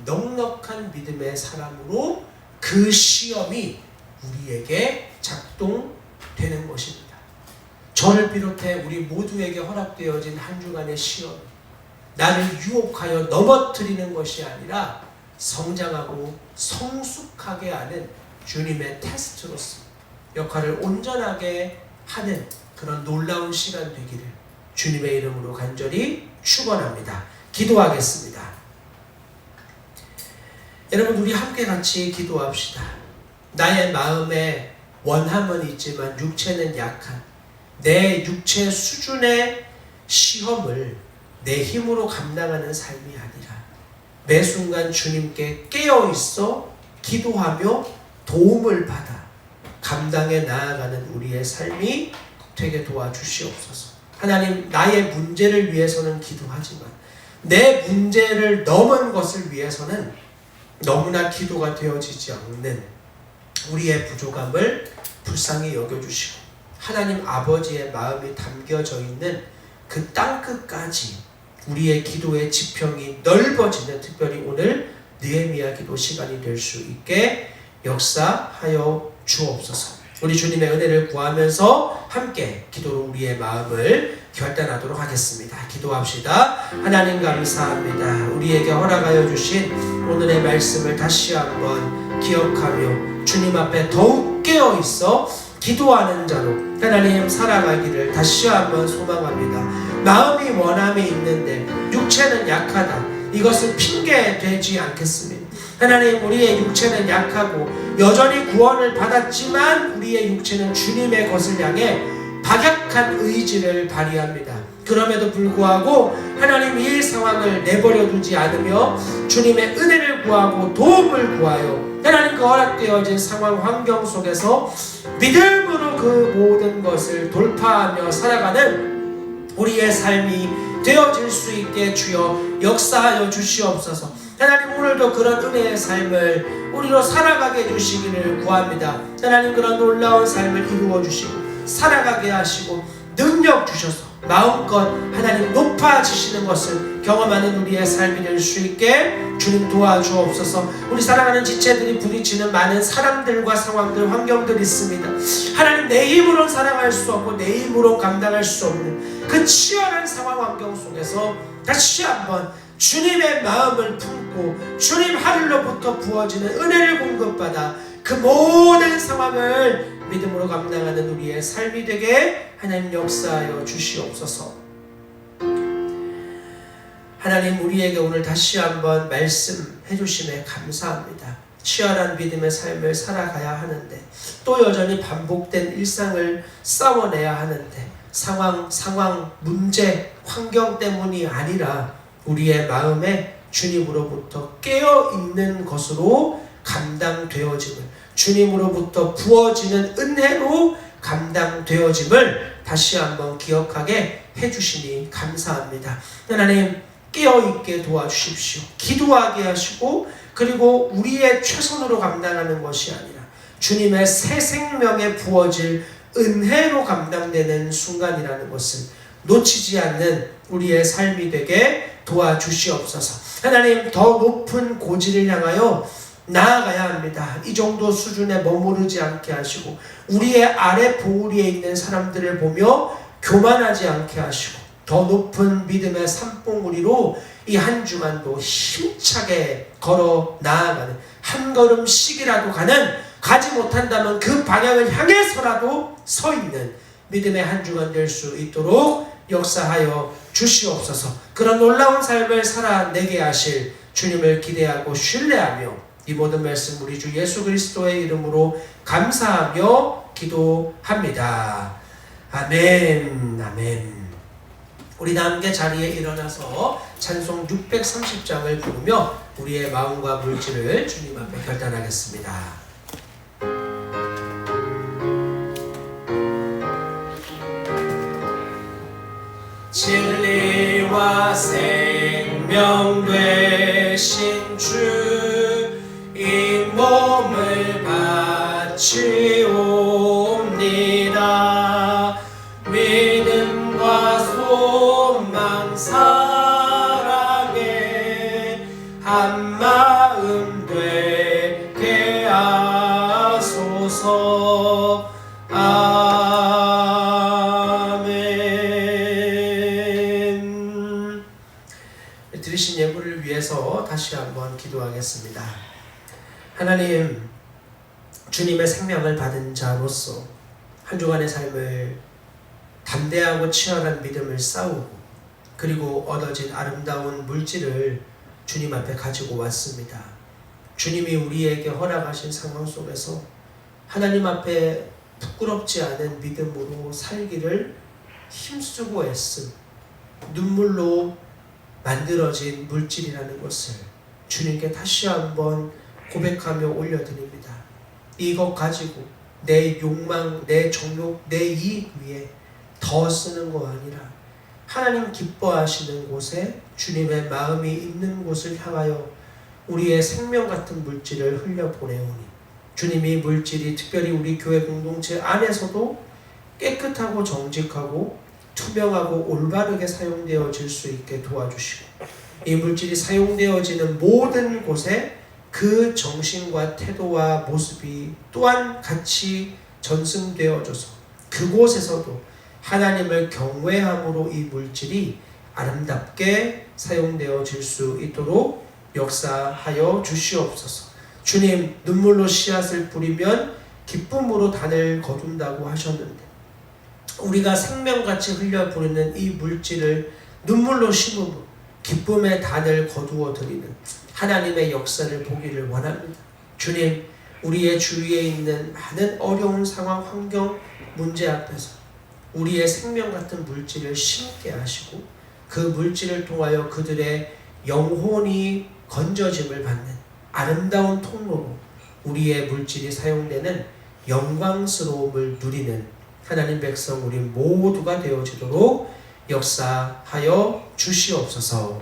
S1: 넉넉한 믿음의 사람으로 그 시험이 우리에게 작동되는 것입니다. 저를 비롯해 우리 모두에게 허락되어진 한 주간의 시험, 나를 유혹하여 넘어뜨리는 것이 아니라 성장하고 성숙하게 하는 주님의 테스트로서 역할을 온전하게 하는 그런 놀라운 시간 되기를 주님의 이름으로 간절히 축원합니다. 기도하겠습니다. 여러분, 우리 함께 같이 기도합시다. 나의 마음에 원함은 있지만 육체는 약한 내 육체 수준의 시험을 내 힘으로 감당하는 삶이 아니라 매 순간 주님께 깨어있어 기도하며 도움을 받아 감당해 나아가는 우리의 삶이 되게 도와주시옵소서. 하나님, 나의 문제를 위해서는 기도하지만 내 문제를 넘은 것을 위해서는 너무나 기도가 되어지지 않는 우리의 부족함을 불쌍히 여겨주시고 하나님 아버지의 마음이 담겨져 있는 그 땅끝까지 우리의 기도의 지평이 넓어지는, 특별히 오늘 느헤미야 기도 시간이 될 수 있게 역사하여 주옵소서. 우리 주님의 은혜를 구하면서 함께 기도로 우리의 마음을 결단하도록 하겠습니다. 기도합시다. 하나님 감사합니다. 우리에게 허락하여 주신 오늘의 말씀을 다시 한번 기억하며 주님 앞에 더욱 깨어있어 기도하는 자로 하나님 살아가기를 다시 한번 소망합니다. 마음이 원함이 있는데 육체는 약하다. 이것은 핑계 되지 않겠습니다. 하나님, 우리의 육체는 약하고 여전히 구원을 받았지만 우리의 육체는 주님의 것을 향해 박약한 의지를 발휘합니다. 그럼에도 불구하고 하나님 이 상황을 내버려 두지 않으며 주님의 은혜를 구하고 도움을 구하여 하나님 그 허락되어진 상황 환경 속에서 믿음으로 그 모든 것을 돌파하며 살아가는 우리의 삶이 되어질 수 있게 주여 역사하여 주시옵소서. 하나님, 오늘도 그런 은혜의 삶을 우리로 살아가게 해주시기를 구합니다. 하나님, 그런 놀라운 삶을 이루어 주시고 살아가게 하시고 능력 주셔서 마음껏 하나님 높아지시는 것을 경험하는 우리의 삶이 될 수 있게 주님 도와주옵소서. 우리 사랑하는 지체들이 부딪히는 많은 사람들과 상황들, 환경들이 있습니다. 하나님, 내 힘으로는 살아갈 수 없고 내 힘으로 감당할 수 없는 그 치열한 상황 환경 속에서 다시 한번 주님의 마음을 품고 주님 하늘로부터 부어지는 은혜를 공급받아 그 모든 상황을 믿음으로 감당하는 우리의 삶이 되게 하나님 역사하여 주시옵소서. 하나님, 우리에게 오늘 다시 한번 말씀해 주심에 감사합니다. 치열한 믿음의 삶을 살아가야 하는데 또 여전히 반복된 일상을 싸워내야 하는데 상황, 문제, 환경 때문이 아니라 우리의 마음에 주님으로부터 깨어있는 것으로 감당되어짐을, 주님으로부터 부어지는 은혜로 감당되어짐을 다시 한번 기억하게 해주시니 감사합니다. 하나님, 깨어있게 도와주십시오. 기도하게 하시고 그리고 우리의 최선으로 감당하는 것이 아니라 주님의 새 생명에 부어질 은혜로 감당되는 순간이라는 것을 놓치지 않는 우리의 삶이 되게 도와주시옵소서. 하나님, 더 높은 고지를 향하여 나아가야 합니다. 이 정도 수준에 머무르지 않게 하시고 우리의 아래 보울 위에 있는 사람들을 보며 교만하지 않게 하시고 더 높은 믿음의 산봉우리로 이 한 주간도 힘차게 걸어 나아가는, 한 걸음씩이라도 가지 못한다면 그 방향을 향해서라도 서 있는 믿음의 한 주간 될 수 있도록 역사하여 주시옵소서. 그런 놀라운 삶을 살아내게 하실 주님을 기대하고 신뢰하며 이 모든 말씀 우리 주 예수 그리스도의 이름으로 감사하며 기도합니다. 아멘, 아멘. 우리 다 함께 자리에 일어나서 찬송 630장을 부르며 우리의 마음과 물질을 주님 앞에 결단하겠습니다. 진리와 생명 되신 주 이 몸을 바치옵니다. 믿음과 소망 사랑에 한마음 되게 하소서. 아멘. 드리신 예물을 위해서 다시 한번 기도하겠습니다. 하나님, 주님의 생명을 받은 자로서 한 주간의 삶을 담대하고 치열한 믿음을 싸우고 그리고 얻어진 아름다운 물질을 주님 앞에 가지고 왔습니다. 주님이 우리에게 허락하신 상황 속에서 하나님 앞에 부끄럽지 않은 믿음으로 살기를 힘쓰고 애쓴 눈물로 만들어진 물질이라는 것을 주님께 다시 한번 고백하며 올려드립니다. 이것 가지고 내 욕망, 내 정욕, 내 이익 위에 더 쓰는 거 아니라 하나님 기뻐하시는 곳에 주님의 마음이 있는 곳을 향하여 우리의 생명 같은 물질을 흘려보내오니 주님이 물질이 특별히 우리 교회 공동체 안에서도 깨끗하고 정직하고 투명하고 올바르게 사용되어질 수 있게 도와주시고 이 물질이 사용되어지는 모든 곳에 그 정신과 태도와 모습이 또한 같이 전승되어져서 그곳에서도 하나님을 경외함으로 이 물질이 아름답게 사용되어질 수 있도록 역사하여 주시옵소서. 주님, 눈물로 씨앗을 뿌리면 기쁨으로 단을 거둔다고 하셨는데 우리가 생명같이 흘려 뿌리는 이 물질을 눈물로 심음으로 기쁨의 단을 거두어 드리는 하나님의 역사를 보기를 원합니다. 주님, 우리의 주위에 있는 많은 어려운 상황, 환경, 문제 앞에서 우리의 생명 같은 물질을 심게 하시고 그 물질을 통하여 그들의 영혼이 건져짐을 받는 아름다운 통로로 우리의 물질이 사용되는 영광스러움을 누리는 하나님 백성 우리 모두가 되어지도록 역사하여 주시옵소서.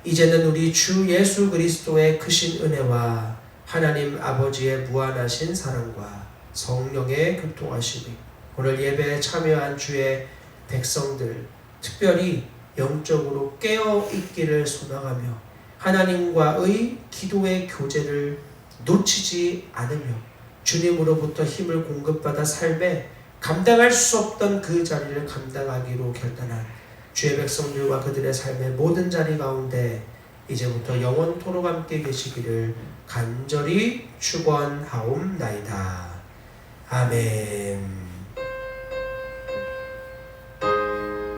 S1: 이제는 우리 주 예수 그리스도의 크신 은혜와 하나님 아버지의 무한하신 사랑과 성령의 교통하심이 오늘 예배에 참여한 주의 백성들 특별히 영적으로 깨어 있기를 소망하며 하나님과의 기도의 교제를 놓치지 않으며 주님으로부터 힘을 공급받아 삶에 감당할 수 없던 그 자리를 감당하기로 결단한 주의 백성들과 그들의 삶의 모든 자리 가운데 이제부터 영원토록 함께 계시기를 간절히 축원하옵나이다. 아멘.